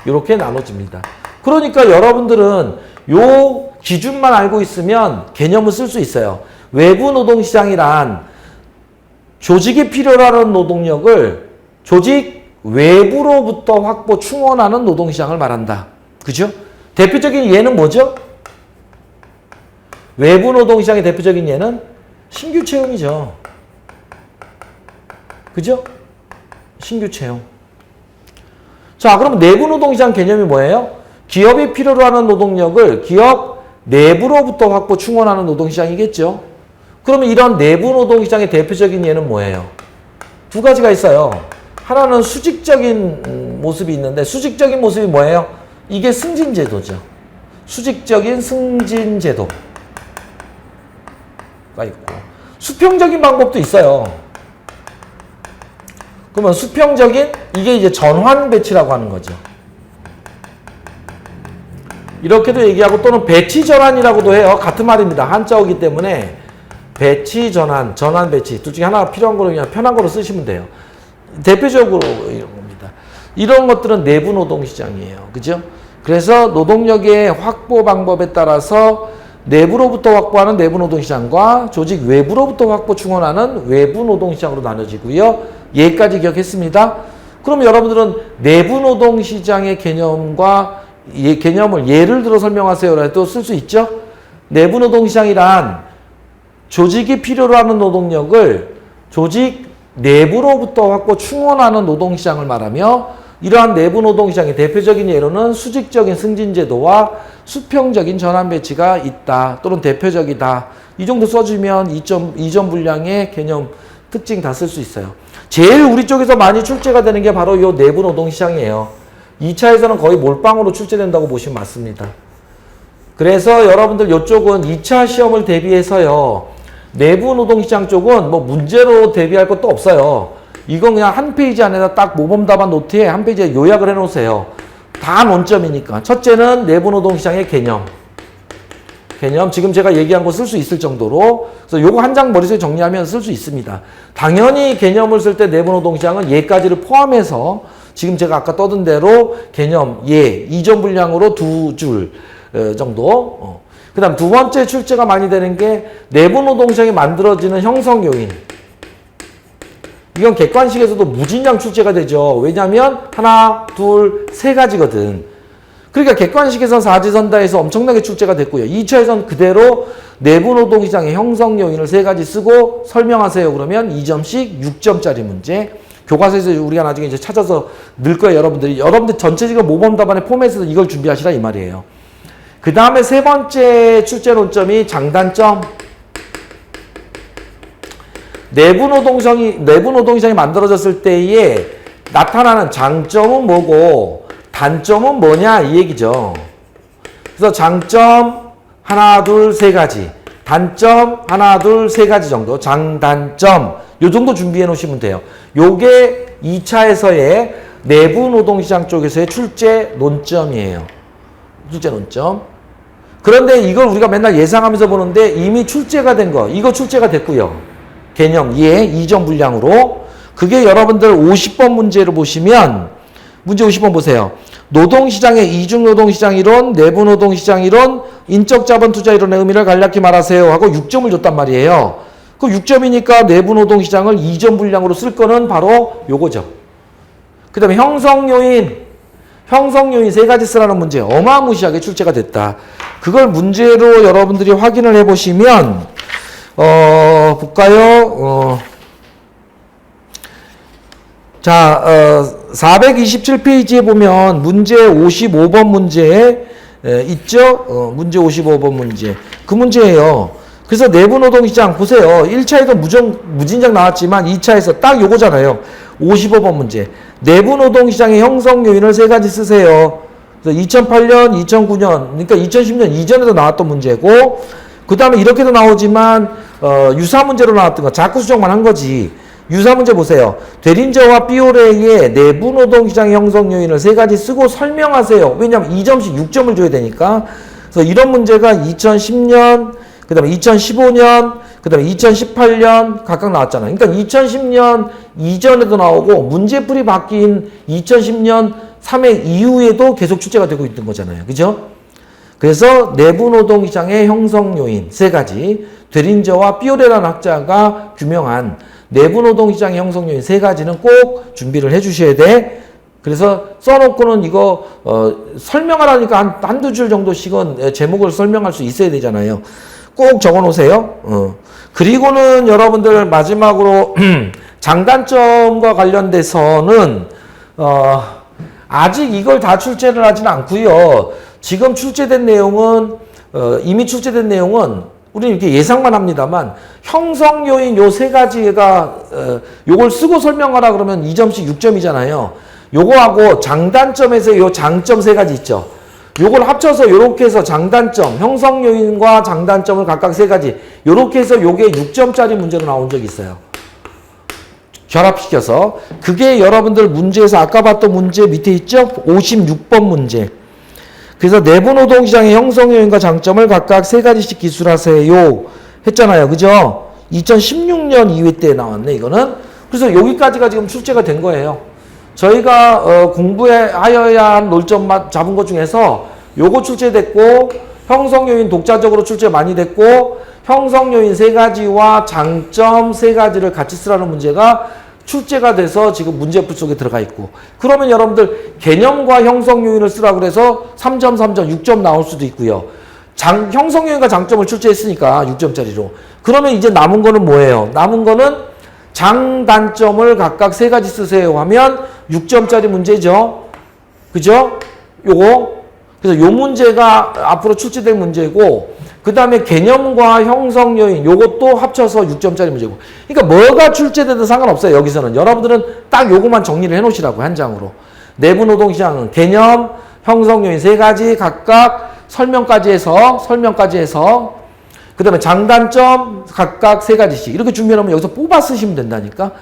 이렇게 나눠집니다. 그러니까 여러분들은 요 기준만 알고 있으면 개념을 쓸 수 있어요. 외부 노동시장이란 조직이 필요로 하는 노동력을 조직 외부로부터 확보 충원하는 노동시장을 말한다. 그죠? 대표적인 예는 뭐죠? 외부 노동시장의 대표적인 예는 신규 채용이죠. 그죠? 신규 채용. 자, 그럼 내부 노동시장 개념이 뭐예요? 기업이 필요로 하는 노동력을 기업 내부로부터 확보 충원하는 노동시장이겠죠. 그러면 이런 내부 노동시장의 대표적인 예는 뭐예요? 두 가지가 있어요. 하나는 수직적인 모습이 있는데 수직적인 모습이 뭐예요? 이게 승진제도죠. 수직적인 승진제도가 있고 수평적인 방법도 있어요. 그러면 수평적인 이게 이제 전환 배치라고 하는 거죠. 이렇게도 얘기하고 또는 배치 전환이라고도 해요. 같은 말입니다. 한자어이기 때문에 배치 전환, 전환 배치 둘 중에 하나가 필요한 거로 그냥 편한 거로 쓰시면 돼요. 대표적으로 이런 겁니다. 이런 것들은 내부 노동시장이에요. 그죠? 그래서 노동력의 확보 방법에 따라서 내부로부터 확보하는 내부 노동시장과 조직 외부로부터 확보 충원하는 외부 노동시장으로 나눠지고요. 예까지 기억했습니다. 그럼 여러분들은 내부 노동시장의 개념과 개념을 예를 들어 설명하세요라도 쓸 수 있죠? 내부 노동시장이란 조직이 필요로 하는 노동력을 조직 내부로부터 확보 충원하는 노동시장을 말하며 이러한 내부 노동시장의 대표적인 예로는 수직적인 승진제도와 수평적인 전환 배치가 있다 또는 대표적이다. 이 정도 써주면 이전 분량의 개념 특징 다 쓸 수 있어요. 제일 우리 쪽에서 많이 출제가 되는 게 바로 이 내부 노동시장이에요. 2차에서는 거의 몰빵으로 출제된다고 보시면 맞습니다. 그래서 여러분들 이쪽은 2차 시험을 대비해서요. 내부 노동시장 쪽은 뭐 문제로 대비할 것도 없어요. 이건 그냥 한 페이지 안에다 딱 모범 답안 노트에 한 페이지에 요약을 해 놓으세요. 다 논점이니까. 첫째는 내부 노동시장의 개념. 지금 제가 얘기한 거 쓸 수 있을 정도로. 그래서 요거 한 장 머릿속에 정리하면 쓸 수 있습니다. 당연히 개념을 쓸 때 내부 노동시장은 예까지를 포함해서 지금 제가 아까 떠든 대로 개념, 이전 분량으로 2줄 정도. 그 다음 두 번째 출제가 많이 되는 게 내부 노동시장이 만들어지는 형성 요인. 이건 객관식에서도 무진장 출제가 되죠. 왜냐하면 하나, 둘, 세 가지거든. 그러니까 객관식에서 사지선다에서 엄청나게 출제가 됐고요. 2차에서는 그대로 내부 노동시장의 형성 요인을 세 가지 쓰고 설명하세요. 그러면 2점씩 6점짜리 문제. 교과서에서 우리가 나중에 이제 찾아서 넣을 거예요. 여러분들 전체적인 모범 답안의 포맷에서 이걸 준비하시라 이 말이에요. 그 다음에 세 번째 출제 논점이 장단점. 내부 노동시장이 만들어졌을 때에 나타나는 장점은 뭐고 단점은 뭐냐 이 얘기죠. 그래서 장점 하나, 둘, 세 가지. 단점 하나, 둘, 세 가지 정도. 장단점. 요 정도 준비해 놓으시면 돼요. 요게 2차에서의 내부 노동시장 쪽에서의 출제 논점이에요. 출제 논점. 그런데 이걸 우리가 맨날 예상하면서 보는데 이미 출제가 된 거, 이거 출제가 됐고요. 개념, 2점 분량으로. 그게 여러분들 50번 문제를 보시면, 문제 50번 보세요. 노동시장의 이중노동시장 이론, 내부노동시장 이론, 인적자본투자 이론의 의미를 간략히 말하세요 하고 6점을 줬단 말이에요. 그 6점이니까 내부노동시장을 2점 분량으로 쓸 거는 바로 요거죠. 그 다음에 형성요인 세 가지 쓰라는 문제 어마무시하게 출제가 됐다. 그걸 문제로 여러분들이 확인을 해보시면 볼까요? 자, 427페이지에 보면 문제 55번 문제 있죠? 문제 55번 문제. 그 문제예요. 그래서 내부노동시장 보세요. 1차에도 무진장 나왔지만 2차에서 딱 요거잖아요. 55번 문제. 내부노동시장의 형성 요인을 세 가지 쓰세요. 그래서 2008년, 2009년, 그러니까 2010년 이전에도 나왔던 문제고, 그 다음에 이렇게도 나오지만 유사 문제로 나왔던 거 자꾸 수정만 한 거지. 유사 문제 보세요. 대린저와 비오레의 내부 노동시장 형성 요인을 세 가지 쓰고 설명하세요. 왜냐하면 2점씩 6점을 줘야 되니까. 그래서 이런 문제가 2010년, 그 다음에 2015년, 그 다음에 2018년 각각 나왔잖아요. 그러니까 2010년 이전에도 나오고 문제풀이 바뀐 2010년 3회 이후에도 계속 출제가 되고 있는 거잖아요. 그죠? 그래서 내부 노동시장의 형성 요인 세 가지, 데린저와 비오레라는 학자가 규명한 내부 노동시장의 형성 요인 세 가지는 꼭 준비를 해 주셔야 돼. 그래서 써놓고는 이거 설명하라니까 한두 줄 정도씩은 제목을 설명할 수 있어야 되잖아요. 꼭 적어 놓으세요. 그리고는 여러분들 마지막으로 장단점과 관련돼서는 아직 이걸 다 출제를 하진 않고요. 지금 출제된 내용은 이미 출제된 내용은 우리는 이렇게 예상만 합니다만 형성 요인 요 세 가지가 요걸 쓰고 설명하라 그러면 2점씩 6점이잖아요. 요거하고 장단점에서 요 장점 세 가지 있죠. 요걸 합쳐서 요렇게 해서 장단점, 형성 요인과 장단점을 각각 세 가지 요렇게 해서 요게 6점짜리 문제로 나온 적이 있어요. 결합시켜서. 그게 여러분들 문제에서 아까 봤던 문제 밑에 있죠? 56번 문제. 그래서 내부 노동시장의 형성 요인과 장점을 각각 세 가지씩 기술하세요 했잖아요. 그죠? 2016년 2회 때 나왔네 이거는. 그래서 여기까지가 지금 출제가 된 거예요. 저희가 공부하여야 한 놀점 잡은 것 중에서 요거 출제됐고, 형성 요인 독자적으로 출제 많이 됐고, 형성 요인 세 가지와 장점 세 가지를 같이 쓰라는 문제가 출제가 돼서 지금 문제풀 속에 들어가 있고, 그러면 여러분들 개념과 형성 요인을 쓰라고 그래서 3점, 3점, 6점 나올 수도 있고요. 형성 요인과 장점을 출제했으니까 6점짜리로. 그러면 이제 남은 거는 뭐예요? 남은 거는 장단점을 각각 세 가지 쓰세요 하면 6점짜리 문제죠. 그죠? 요거. 그래서 요 문제가 앞으로 출제될 문제고, 그 다음에 개념과 형성 요인 요것도 합쳐서 6점짜리 문제고. 그러니까 뭐가 출제돼도 상관없어요. 여기서는 여러분들은 딱 요것만 정리를 해 놓으시라고 한 장으로. 내부 노동시장은 개념, 형성 요인 세 가지 각각 설명까지 해서 그 다음에 장단점 각각 3가지씩 이렇게 준비하면 여기서 뽑아 쓰시면 된다니까.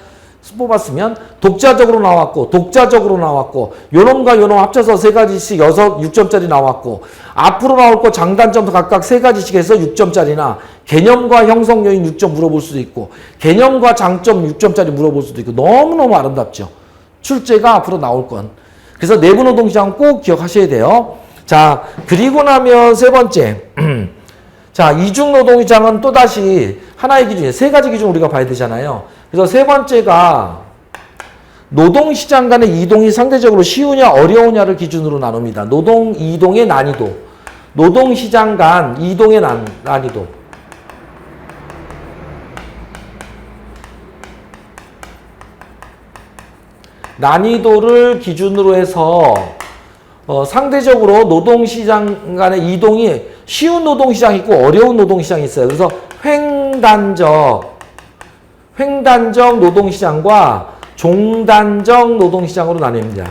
뽑아 쓰면 독자적으로 나왔고 독자적으로 나왔고 요놈과 요놈 합쳐서 3가지씩 6점짜리 나왔고 앞으로 나올 거 장단점도 각각 3가지씩 해서 6점짜리나 개념과 형성 요인 6점 물어볼 수도 있고 개념과 장점 6점짜리 물어볼 수도 있고 너무너무 아름답죠. 출제가 앞으로 나올 건. 그래서 내부 노동시장 꼭 기억하셔야 돼요. 자, 그리고 나면 3번째. 자, 이중 노동시장은 또다시 하나의 기준이에요. 3가지 기준 우리가 봐야 되잖아요. 그래서 3번째가 노동시장 간의 이동이 상대적으로 쉬우냐 어려우냐를 기준으로 나눕니다. 노동 이동의 난이도. 노동시장 간 이동의 난이도. 난이도를 기준으로 해서 상대적으로 노동시장 간의 이동이 쉬운 노동시장이 있고 어려운 노동시장이 있어요. 그래서 횡단적 노동시장과 종단적 노동시장으로 나뉩니다.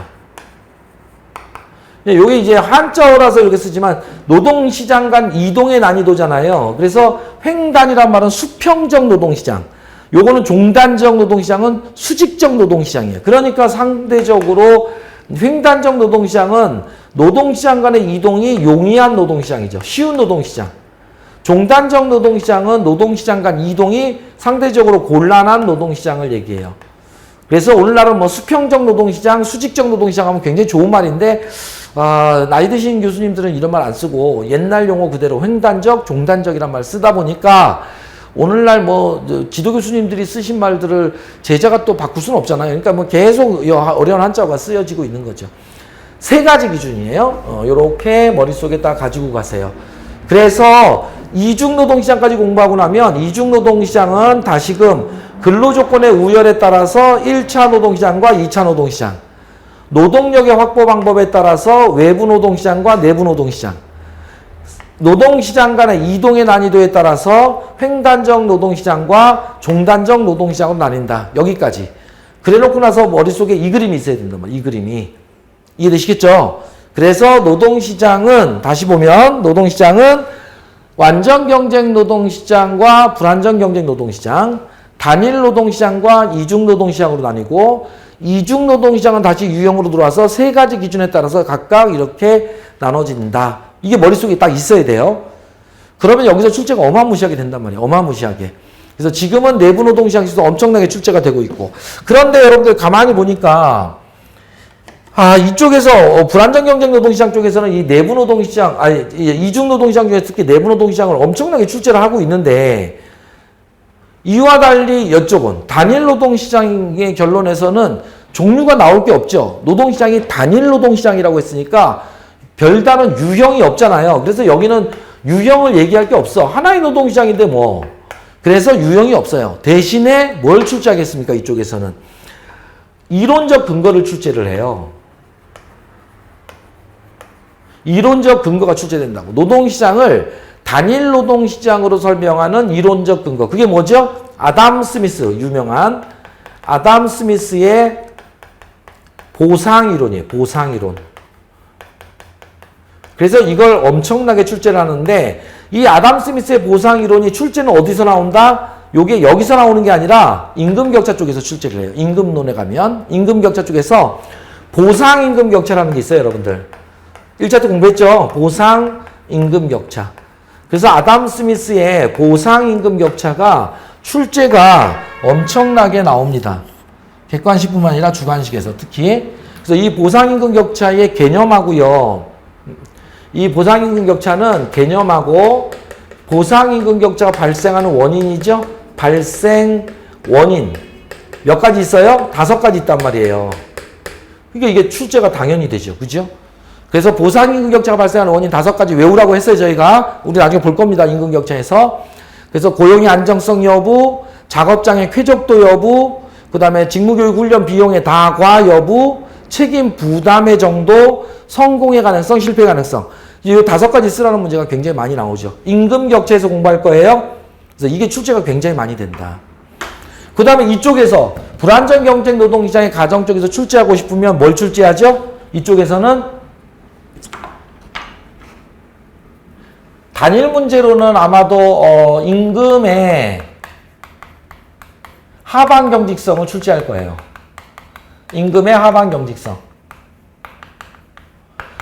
이게 이제 한자어라서 이렇게 쓰지만 노동시장 간 이동의 난이도잖아요. 그래서 횡단이란 말은 수평적 노동시장. 요거는 종단적 노동시장은 수직적 노동시장이에요. 그러니까 상대적으로 횡단적 노동시장은 노동시장 간의 이동이 용이한 노동시장이죠. 쉬운 노동시장. 종단적 노동시장은 노동시장 간 이동이 상대적으로 곤란한 노동시장을 얘기해요. 그래서 오늘날은 뭐 수평적 노동시장, 수직적 노동시장 하면 굉장히 좋은 말인데 나이 드신 교수님들은 이런 말 안 쓰고 옛날 용어 그대로 횡단적, 종단적이란 말 쓰다 보니까 오늘날 뭐 지도 교수님들이 쓰신 말들을 제자가 또 바꿀 수는 없잖아요. 그러니까 뭐 계속 어려운 한자어가 쓰여지고 있는 거죠. 3가지 기준이에요. 요렇게 머릿속에다 가지고 가세요. 그래서 이중노동시장까지 공부하고 나면 이중노동시장은 다시금 근로조건의 우열에 따라서 1차 노동시장과 2차 노동시장, 노동력의 확보 방법에 따라서 외부 노동시장과 내부 노동시장, 노동시장 간의 이동의 난이도에 따라서 횡단적 노동시장과 종단적 노동시장으로 나뉜다. 여기까지. 그래 놓고 나서 머릿속에 이 그림이 있어야 된단 말이에요. 이 그림이. 이해되시겠죠? 그래서 노동시장은 다시 보면 노동시장은 완전 경쟁 노동시장과 불완전 경쟁 노동시장, 단일 노동시장과 이중 노동시장으로 나뉘고 이중 노동시장은 다시 유형으로 들어와서 3가지 기준에 따라서 각각 이렇게 나눠진다. 이게 머릿속에 딱 있어야 돼요. 그러면 여기서 출제가 어마무시하게 된단 말이에요. 어마무시하게. 그래서 지금은 내부 노동시장에서도 엄청나게 출제가 되고 있고 그런데 여러분들 가만히 보니까 이쪽에서 불안정 경쟁 노동시장 쪽에서는 이 내부 노동시장, 이중 노동시장 중에 특히 내부 노동시장을 엄청나게 출제를 하고 있는데 이와 달리 이쪽은 단일 노동시장의 결론에서는 종류가 나올 게 없죠. 노동시장이 단일 노동시장이라고 했으니까 별다른 유형이 없잖아요. 그래서 여기는 유형을 얘기할 게 없어. 하나의 노동시장인데 뭐. 그래서 유형이 없어요. 대신에 뭘 출제하겠습니까? 이쪽에서는. 이론적 근거를 출제를 해요. 이론적 근거가 출제된다고. 노동시장을 단일 노동시장으로 설명하는 이론적 근거. 그게 뭐죠? 아담 스미스, 유명한 아담 스미스의 보상이론이에요. 보상이론. 그래서 이걸 엄청나게 출제를 하는데 이 아담 스미스의 보상이론이 출제는 어디서 나온다? 요게 여기서 나오는 게 아니라 임금격차 쪽에서 출제를 해요. 임금론에 가면 임금격차 쪽에서 보상임금격차라는 게 있어요. 여러분들. 1차 때 공부했죠? 보상임금격차. 그래서 아담 스미스의 보상임금격차가 출제가 엄청나게 나옵니다. 객관식뿐만 아니라 주관식에서 특히. 그래서 이 보상임금격차의 개념하고요. 이 보상임금격차는 개념하고 보상임금격차가 발생하는 원인이죠. 발생 원인. 몇 가지 있어요? 5가지 있단 말이에요. 그러니까 이게 출제가 당연히 되죠. 그죠? 그래서 보상임금격차가 발생하는 원인 5가지 외우라고 했어요. 저희가. 우리 나중에 볼 겁니다. 임금격차에서. 그래서 고용의 안정성 여부, 작업장의 쾌적도 여부, 그 다음에 직무교육 훈련 비용의 다과 여부, 책임 부담의 정도, 성공의 가능성, 실패의 가능성. 이 5가지 쓰라는 문제가 굉장히 많이 나오죠. 임금격차에서 공부할 거예요. 그래서 이게 출제가 굉장히 많이 된다. 그 다음에 이쪽에서 불안정 경쟁 노동시장의 가정 쪽에서 출제하고 싶으면 뭘 출제하죠? 이쪽에서는 단일 문제로는 아마도 임금의 하방 경직성을 출제할 거예요. 임금의 하방 경직성.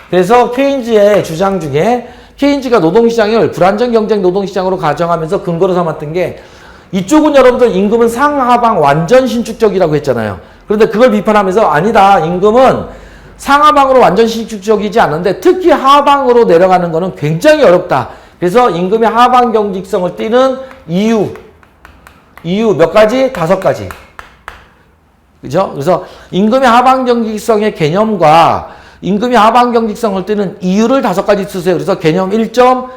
그래서 케인즈의 주장 중에 케인즈가 노동시장을 불안정 경쟁 노동시장으로 가정하면서 근거로 삼았던 게 이쪽은 여러분들 임금은 상하방 완전 신축적이라고 했잖아요. 그런데 그걸 비판하면서 아니다. 임금은 상하방으로 완전 신축적이지 않은데 특히 하방으로 내려가는 거는 굉장히 어렵다. 그래서 임금의 하방 경직성을 띠는 이유 몇 가지? 5가지. 그죠? 그래서 임금의 하방 경직성의 개념과 임금의 하방 경직성을 띠는 이유를 5가지 쓰세요. 그래서 개념 1점,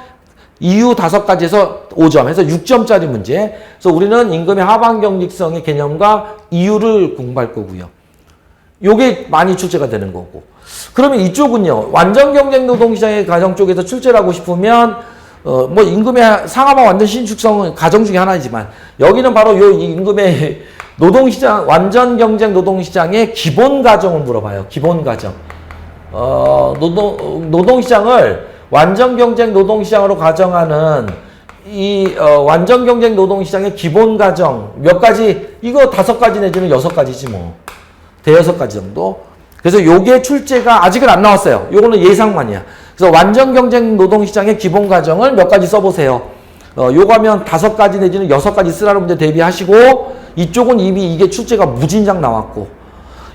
이유 5가지에서 5점 해서 6점짜리 문제. 그래서 우리는 임금의 하방 경직성의 개념과 이유를 공부할 거고요. 요게 많이 출제가 되는 거고. 그러면 이쪽은요. 완전 경쟁 노동시장의 가정 쪽에서 출제를 하고 싶으면 뭐 임금의 상하방 완전 신축성은 가정 중에 하나이지만 여기는 바로 요 임금의 노동시장 완전 경쟁 노동시장의 기본 가정을 물어봐요. 기본 가정. 노동시장을 완전 경쟁 노동시장으로 가정하는 이 완전 경쟁 노동시장의 기본 가정 몇 가지? 이거 5가지 내지는 6가지지 뭐. 대여섯 가지 정도. 그래서 요게 출제가 아직은 안 나왔어요. 요거는 예상만이야. 그래서 완전 경쟁 노동시장의 기본 가정을 몇 가지 써보세요. 요거 하면 5가지 내지는 6가지 쓰라는 문제 대비하시고 이쪽은 이미 이게 출제가 무진장 나왔고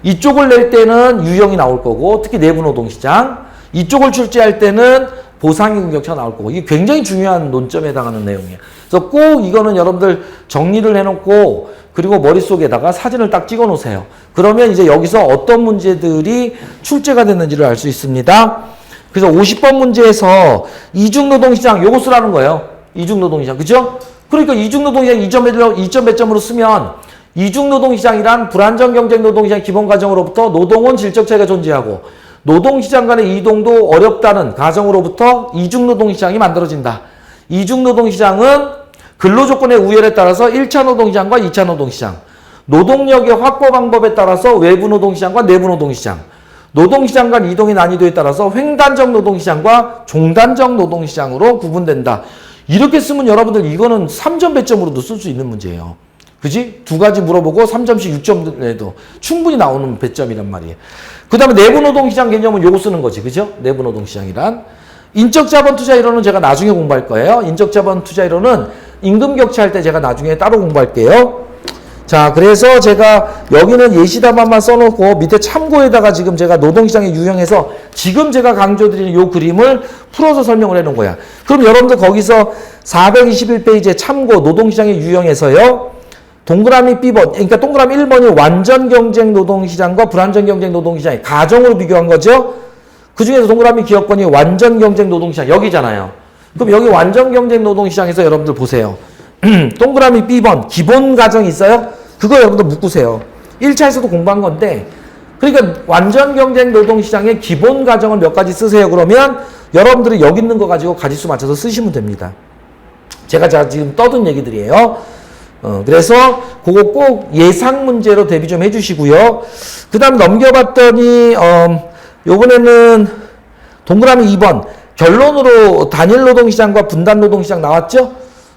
이쪽을 낼 때는 유형이 나올 거고 특히 내부 노동시장 이쪽을 출제할 때는 보상의 공격차가 나올 거고 이게 굉장히 중요한 논점에 해당하는 내용이에요. 그래서 꼭 이거는 여러분들 정리를 해놓고 그리고 머릿속에다가 사진을 딱 찍어 놓으세요. 그러면 이제 여기서 어떤 문제들이 출제가 됐는지를 알 수 있습니다. 그래서 50번 문제에서 이중노동시장 요거 쓰라는 거예요. 이중노동시장. 그죠? 그러니까 이중노동시장 2점 몇 점으로 쓰면 이중노동시장이란 불안정 경쟁 노동시장 기본 가정으로부터 노동원 질적 차이가 존재하고 노동시장 간의 이동도 어렵다는 가정으로부터 이중노동시장이 만들어진다. 이중노동시장은 근로조건의 우열에 따라서 1차 노동시장과 2차 노동시장, 노동력의 확보 방법에 따라서 외부 노동시장과 내부 노동시장, 노동시장 간 이동의 난이도에 따라서 횡단적 노동시장과 종단적 노동시장으로 구분된다. 이렇게 쓰면 여러분들 이거는 3점 배점으로도 쓸 수 있는 문제예요. 그지? 2가지 물어보고 3점씩 6점 내도 충분히 나오는 배점이란 말이에요. 그 다음에 내부 노동시장 개념은 요거 쓰는 거지. 그죠? 내부 노동시장이란. 인적자본 투자이론은 제가 나중에 공부할 거예요. 인적자본 투자이론은 임금 격차할 때 제가 나중에 따로 공부할게요. 자, 그래서 제가 여기는 예시답안만 써놓고 밑에 참고에다가 지금 제가 노동시장의 유형에서 지금 제가 강조드리는 요 그림을 풀어서 설명을 해놓은 거야. 그럼 여러분들 거기서 421페이지에 참고 노동시장의 유형에서요. 동그라미 B번, 그러니까 동그라미 1번이 완전 경쟁 노동시장과 불완전 경쟁 노동시장의 가정으로 비교한 거죠. 그 중에서 동그라미 기억권이 완전 경쟁 노동시장 여기잖아요. 그럼 여기 완전 경쟁 노동시장에서 여러분들 보세요. 동그라미 B번 기본 가정이 있어요? 그거 여러분들 묶으세요. 1차에서도 공부한 건데 그러니까 완전 경쟁 노동시장의 기본 가정을 몇 가지 쓰세요. 그러면 여러분들이 여기 있는 거 가지고 가지수 맞춰서 쓰시면 됩니다. 제가 지금 떠든 얘기들이에요. 그래서 그거 꼭 예상 문제로 대비 좀 해주시고요. 그 다음 넘겨봤더니 요번에는 동그라미 2번 결론으로 단일 노동시장과 분단 노동시장 나왔죠?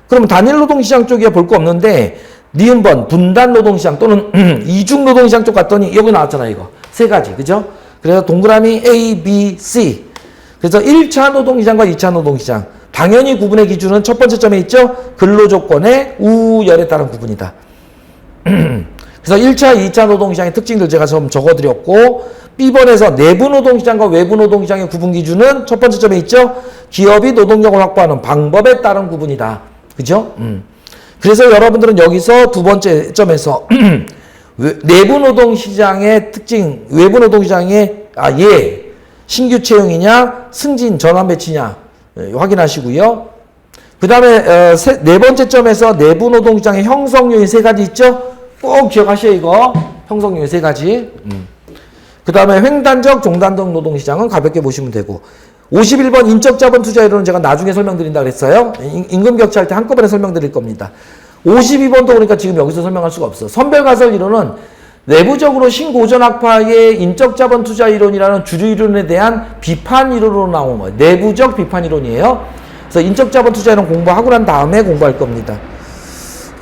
그럼 단일 노동시장 쪽에 볼 거 없는데 니은번 분단 노동시장 또는 이중 노동시장 쪽 갔더니 여기 나왔잖아요. 이거 3가지. 그죠? 그래서 동그라미 A, B, C. 그래서 1차 노동시장과 2차 노동시장. 당연히 구분의 기준은 첫 번째 점에 있죠? 근로조건의 우열에 따른 구분이다. 그래서 1차, 2차 노동시장의 특징들 제가 좀 적어드렸고 B번에서 내부 노동시장과 외부 노동시장의 구분 기준은 첫 번째 점에 있죠? 기업이 노동력을 확보하는 방법에 따른 구분이다. 그죠? 그래서 여러분들은 여기서 두 번째 점에서 내부 노동시장의 특징, 외부 노동시장의 신규 채용이냐, 승진, 전환 배치냐 확인하시고요. 그 다음에 네 번째 점에서 내부 노동시장의 형성 요인 3가지 있죠? 꼭 기억하셔요. 이거 형성 요인 3가지. 그 다음에 횡단적, 종단적 노동시장은 가볍게 보시면 되고 51번 인적자본 투자이론은 제가 나중에 설명드린다 그랬어요. 임금 격차할 때 한꺼번에 설명드릴 겁니다. 52번도 그러니까 지금 여기서 설명할 수가 없어. 선별가설 이론은 내부적으로 신고전학파의 인적자본 투자이론이라는 주류 이론에 대한 비판 이론으로 나온 거예요. 내부적 비판 이론이에요. 그래서 인적 자본 투자에는 공부하고 난 다음에 공부할 겁니다.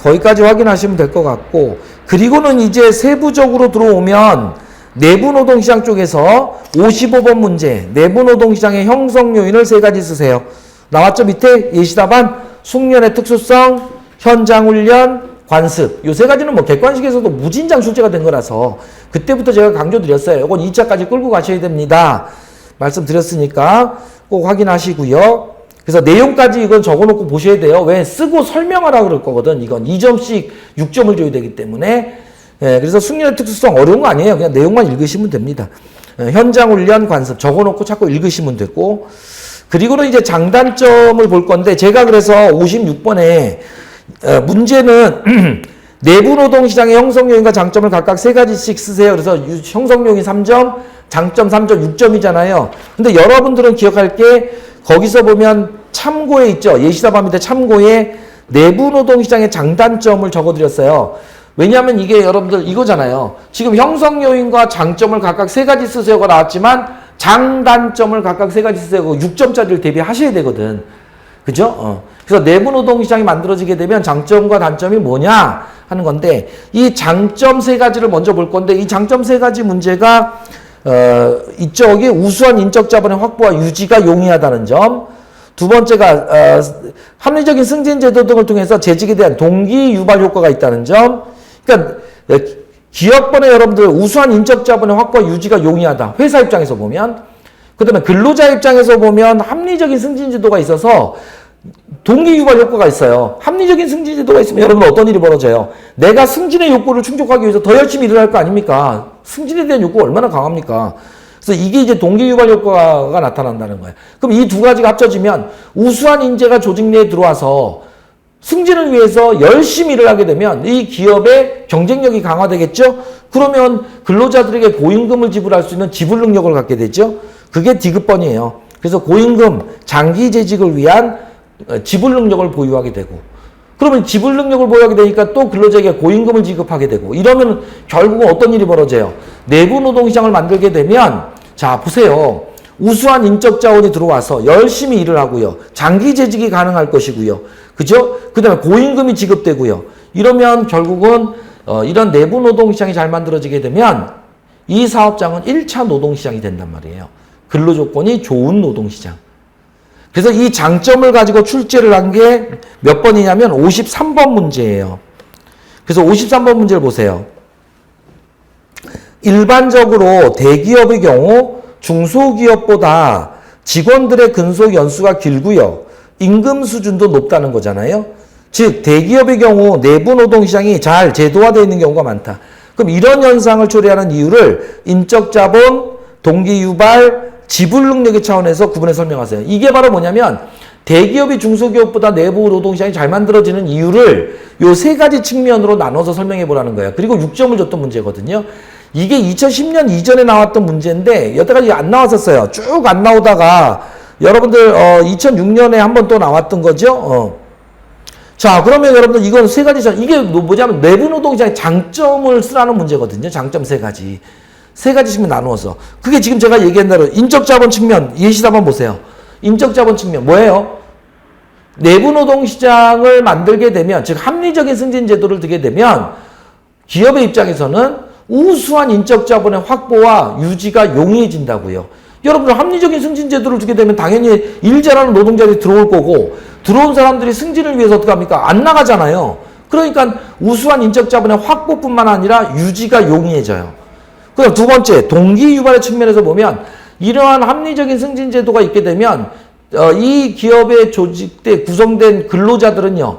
거기까지 확인하시면 될 것 같고, 그리고는 이제 세부적으로 들어오면 내부 노동시장 쪽에서 55번 문제, 내부 노동시장의 형성 요인을 세 가지 쓰세요. 나왔죠? 밑에 예시답안, 숙련의 특수성, 현장 훈련, 관습. 요 세 가지는 뭐 객관식에서도 무진장 출제가 된 거라서 그때부터 제가 강조드렸어요. 이건 2차까지 끌고 가셔야 됩니다. 말씀드렸으니까 꼭 확인하시고요. 그래서 내용까지 이건 적어놓고 보셔야 돼요. 왜? 쓰고 설명하라 그럴 거거든. 이건 2점씩 6점을 줘야 되기 때문에. 예, 그래서 숙련의 특수성 어려운 거 아니에요. 그냥 내용만 읽으시면 됩니다. 예, 현장 훈련 관습 적어놓고 자꾸 읽으시면 되고, 그리고는 이제 장단점을 볼 건데, 제가 그래서 56번에 문제는 내부 노동시장의 형성 요인과 장점을 각각 세 가지씩 쓰세요. 그래서 형성 요인 3점, 장점 3점, 6점이잖아요. 근데 여러분들은 기억할 게 거기서 보면 참고에 있죠. 예시답안 밑에 참고에 내부 노동시장의 장단점을 적어드렸어요. 왜냐하면 이게 여러분들 이거잖아요. 지금 형성 요인과 장점을 각각 세 가지 쓰세요가 나왔지만 장단점을 각각 세 가지 쓰세요. 6점짜리를 대비하셔야 되거든. 그죠? 그래서 내부 노동시장이 만들어지게 되면 장점과 단점이 뭐냐 하는 건데, 이 장점 세 가지를 먼저 볼 건데, 이 장점 세 가지 문제가 이쪽에 우수한 인적 자본의 확보와 유지가 용이하다는 점, 두 번째가 합리적인 승진 제도 등을 통해서 재직에 대한 동기 유발 효과가 있다는 점. 그러니까 기업번에 여러분들 우수한 인적 자본의 확보와 유지가 용이하다. 회사 입장에서 보면. 그다음에 근로자 입장에서 보면 합리적인 승진 제도가 있어서 동기 유발 효과가 있어요. 합리적인 승진 제도가 있으면 여러분 어떤 일이 벌어져요? 내가 승진의 욕구를 충족하기 위해서 더 열심히 일을 할 거 아닙니까? 승진에 대한 욕구가 얼마나 강합니까? 그래서 이게 이제 동기 유발 효과가 나타난다는 거예요. 그럼 이 두 가지가 합쳐지면 우수한 인재가 조직 내에 들어와서 승진을 위해서 열심히 일을 하게 되면 이 기업의 경쟁력이 강화되겠죠? 그러면 근로자들에게 고임금을 지불할 수 있는 지불 능력을 갖게 되죠? 그게 디귿번이에요. 그래서 고임금, 장기 재직을 위한 지불 능력을 보유하게 되고, 그러면 지불 능력을 보유하게 되니까 또 근로자에게 고임금을 지급하게 되고, 이러면 결국은 어떤 일이 벌어져요? 내부 노동시장을 만들게 되면, 자, 보세요. 우수한 인적 자원이 들어와서 열심히 일을 하고요. 장기 재직이 가능할 것이고요. 그죠? 그 다음에 고임금이 지급되고요. 이러면 결국은 이런 내부 노동시장이 잘 만들어지게 되면 이 사업장은 1차 노동시장이 된단 말이에요. 근로조건이 좋은 노동시장. 그래서 이 장점을 가지고 출제를 한 게 몇 번이냐면 53번 문제예요. 그래서 53번 문제를 보세요. 일반적으로 대기업의 경우 중소기업보다 직원들의 근속 연수가 길고요. 임금 수준도 높다는 거잖아요. 즉 대기업의 경우 내부 노동시장이 잘 제도화되어 있는 경우가 많다. 그럼 이런 현상을 초래하는 이유를 인적 자본, 동기 유발, 지불 능력의 차원에서 구분해 설명하세요. 이게 바로 뭐냐면 대기업이 중소기업보다 내부 노동시장이 잘 만들어지는 이유를 요 세 가지 측면으로 나눠서 설명해 보라는 거예요. 그리고 6점을 줬던 문제거든요. 이게 2010년 이전에 나왔던 문제인데 여태까지 안 나왔었어요. 쭉 안 나오다가 여러분들 2006년에 한 번 또 나왔던 거죠. 자, 그러면 여러분들 이건 세 가지, 이게 뭐냐면 내부 노동시장의 장점을 쓰라는 문제거든요. 장점 세 가지. 세 가지씩만 나누어서. 그게 지금 제가 얘기한 대로 인적 자본 측면, 예시답 한번 보세요. 인적 자본 측면 뭐예요? 내부 노동시장을 만들게 되면, 즉 합리적인 승진 제도를 두게 되면 기업의 입장에서는 우수한 인적 자본의 확보와 유지가 용이해진다고요. 여러분들 합리적인 승진 제도를 두게 되면 당연히 일 잘하는 노동자들이 들어올 거고, 들어온 사람들이 승진을 위해서 어떻게 합니까? 안 나가잖아요. 그러니까 우수한 인적 자본의 확보뿐만 아니라 유지가 용이해져요. 그럼 두 번째, 동기 유발의 측면에서 보면 이러한 합리적인 승진 제도가 있게 되면 이 기업의 조직대 구성된 근로자들은요,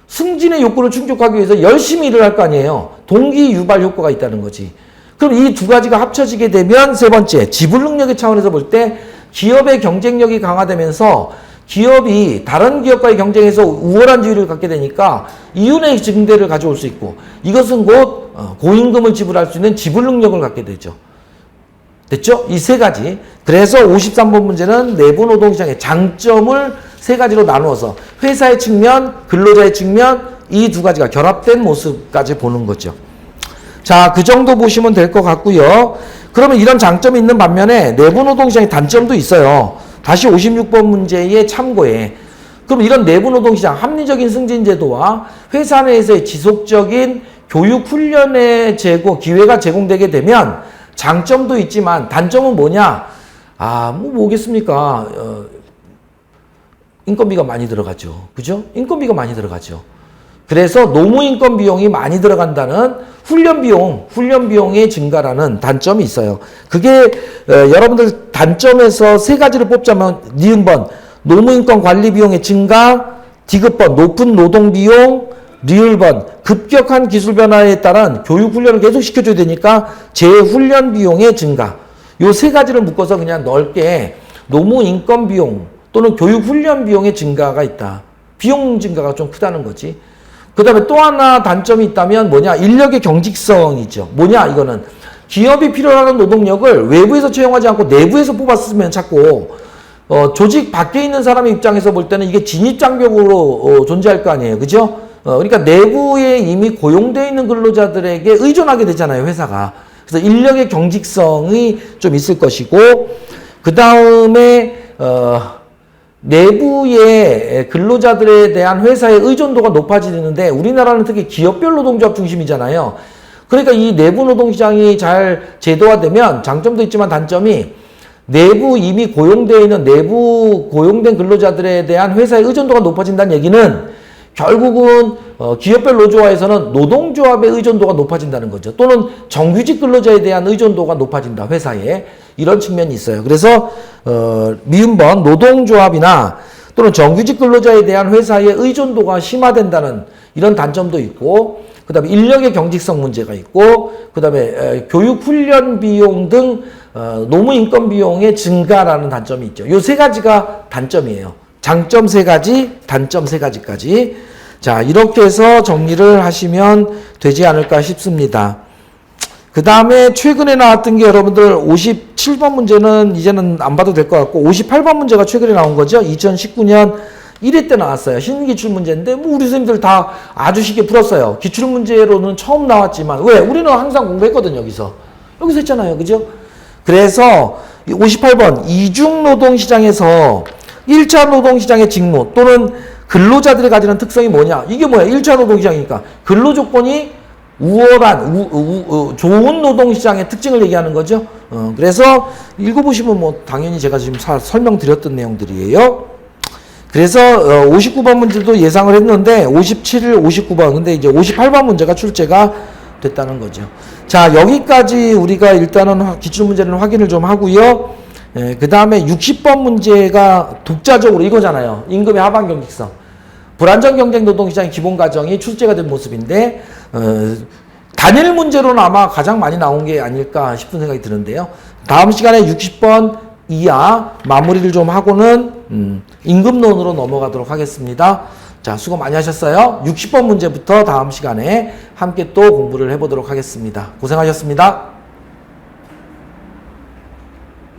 승진의 욕구를 충족하기 위해서 열심히 일을 할 거 아니에요. 동기 유발 효과가 있다는 거지. 그럼 이 두 가지가 합쳐지게 되면 세 번째, 지불 능력의 차원에서 볼 때 기업의 경쟁력이 강화되면서 기업이 다른 기업과의 경쟁에서 우월한 지위를 갖게 되니까 이윤의 증대를 가져올 수 있고, 이것은 곧 고임금을 지불할 수 있는 지불 능력을 갖게 되죠. 됐죠? 이 세 가지. 그래서 53번 문제는 내부 노동시장의 장점을 세 가지로 나누어서 회사의 측면, 근로자의 측면, 이 두 가지가 결합된 모습까지 보는 거죠. 자, 그 정도 보시면 될 것 같고요. 그러면 이런 장점이 있는 반면에 내부 노동시장의 단점도 있어요. 다시 56번 문제의 참고에 그럼 이런 내부 노동시장, 합리적인 승진 제도와 회사 내에서의 지속적인 교육 훈련의 기회가 제공되게 되면 장점도 있지만 단점은 뭐냐? 뭐겠습니까? 인건비가 많이 들어가죠. 그죠? 인건비가 많이 들어가죠. 그래서 노무 인건 비용이 많이 들어간다는 훈련 비용의 증가라는 단점이 있어요. 그게 여러분들 단점에서 세 가지를 뽑자면 니은번 노무 인건 관리 비용의 증가, 디귿번 높은 노동 비용, 리을번 급격한 기술 변화에 따른 교육 훈련을 계속 시켜줘야 되니까 재훈련 비용의 증가. 요 세 가지를 묶어서 그냥 넓게 노무 인건 비용 또는 교육 훈련 비용의 증가가 있다. 비용 증가가 좀 크다는 거지. 그 다음에 또 하나 단점이 있다면 뭐냐? 인력의 경직성이죠. 뭐냐? 이거는 기업이 필요로 하는 노동력을 외부에서 채용하지 않고 내부에서 뽑았으면 찾고 조직 밖에 있는 사람의 입장에서 볼 때는 이게 진입장벽으로 존재할 거 아니에요. 그죠? 그러니까 내부에 이미 고용되어 있는 근로자들에게 의존하게 되잖아요. 회사가. 그래서 인력의 경직성이 좀 있을 것이고 그 다음에 내부의 근로자들에 대한 회사의 의존도가 높아지는데 우리나라는 특히 기업별 노동조합 중심이잖아요. 그러니까 이 내부 노동시장이 잘 제도화되면 장점도 있지만 단점이 내부 이미 고용되어 있는 내부 고용된 근로자들에 대한 회사의 의존도가 높아진다는 얘기는 결국은 기업별 노조화에서는 노동조합의 의존도가 높아진다는 거죠. 또는 정규직 근로자에 대한 의존도가 높아진다. 회사에. 이런 측면이 있어요. 그래서 미음번 노동조합이나 또는 정규직 근로자에 대한 회사의 의존도가 심화된다는 이런 단점도 있고 그 다음에 인력의 경직성 문제가 있고 그 다음에 교육 훈련 비용 등 노무 인건 비용의 증가라는 단점이 있죠. 요 세 가지가 단점이에요. 장점 세 가지, 단점 세 가지까지. 자, 이렇게 해서 정리를 하시면 되지 않을까 싶습니다. 그 다음에 최근에 나왔던 게 여러분들 57번 문제는 이제는 안 봐도 될 것 같고 58번 문제가 최근에 나온 거죠. 2019년 1회 때 나왔어요. 신기출 문제인데 뭐 우리 선생님들 다 아주 쉽게 풀었어요. 기출 문제로는 처음 나왔지만 왜? 우리는 항상 공부했거든요. 여기서 했잖아요. 그죠? 그래서 58번 이중노동시장에서 1차 노동시장의 직무 또는 근로자들이 가지는 특성이 뭐냐? 이게 뭐야? 1차 노동시장이니까 근로조건이 우월한 좋은 노동시장의 특징을 얘기하는 거죠. 그래서 읽어보시면 뭐 당연히 제가 지금 설명드렸던 내용들이에요. 그래서 59번 문제도 예상을 했는데 57, 59번 근데 이제 58번 문제가 출제가 됐다는 거죠. 자, 여기까지 우리가 일단은 기출문제는 확인을 좀 하고요. 그 다음에 60번 문제가 독자적으로 이거잖아요. 임금의 하방 경직성. 불안정 경쟁 노동시장의 기본 과정이 출제가 된 모습인데 단일 문제로는 아마 가장 많이 나온 게 아닐까 싶은 생각이 드는데요. 다음 시간에 60번 이하 마무리를 좀 하고는 임금론으로 넘어가도록 하겠습니다. 자, 수고 많이 하셨어요. 60번 문제부터 다음 시간에 함께 또 공부를 해보도록 하겠습니다. 고생하셨습니다.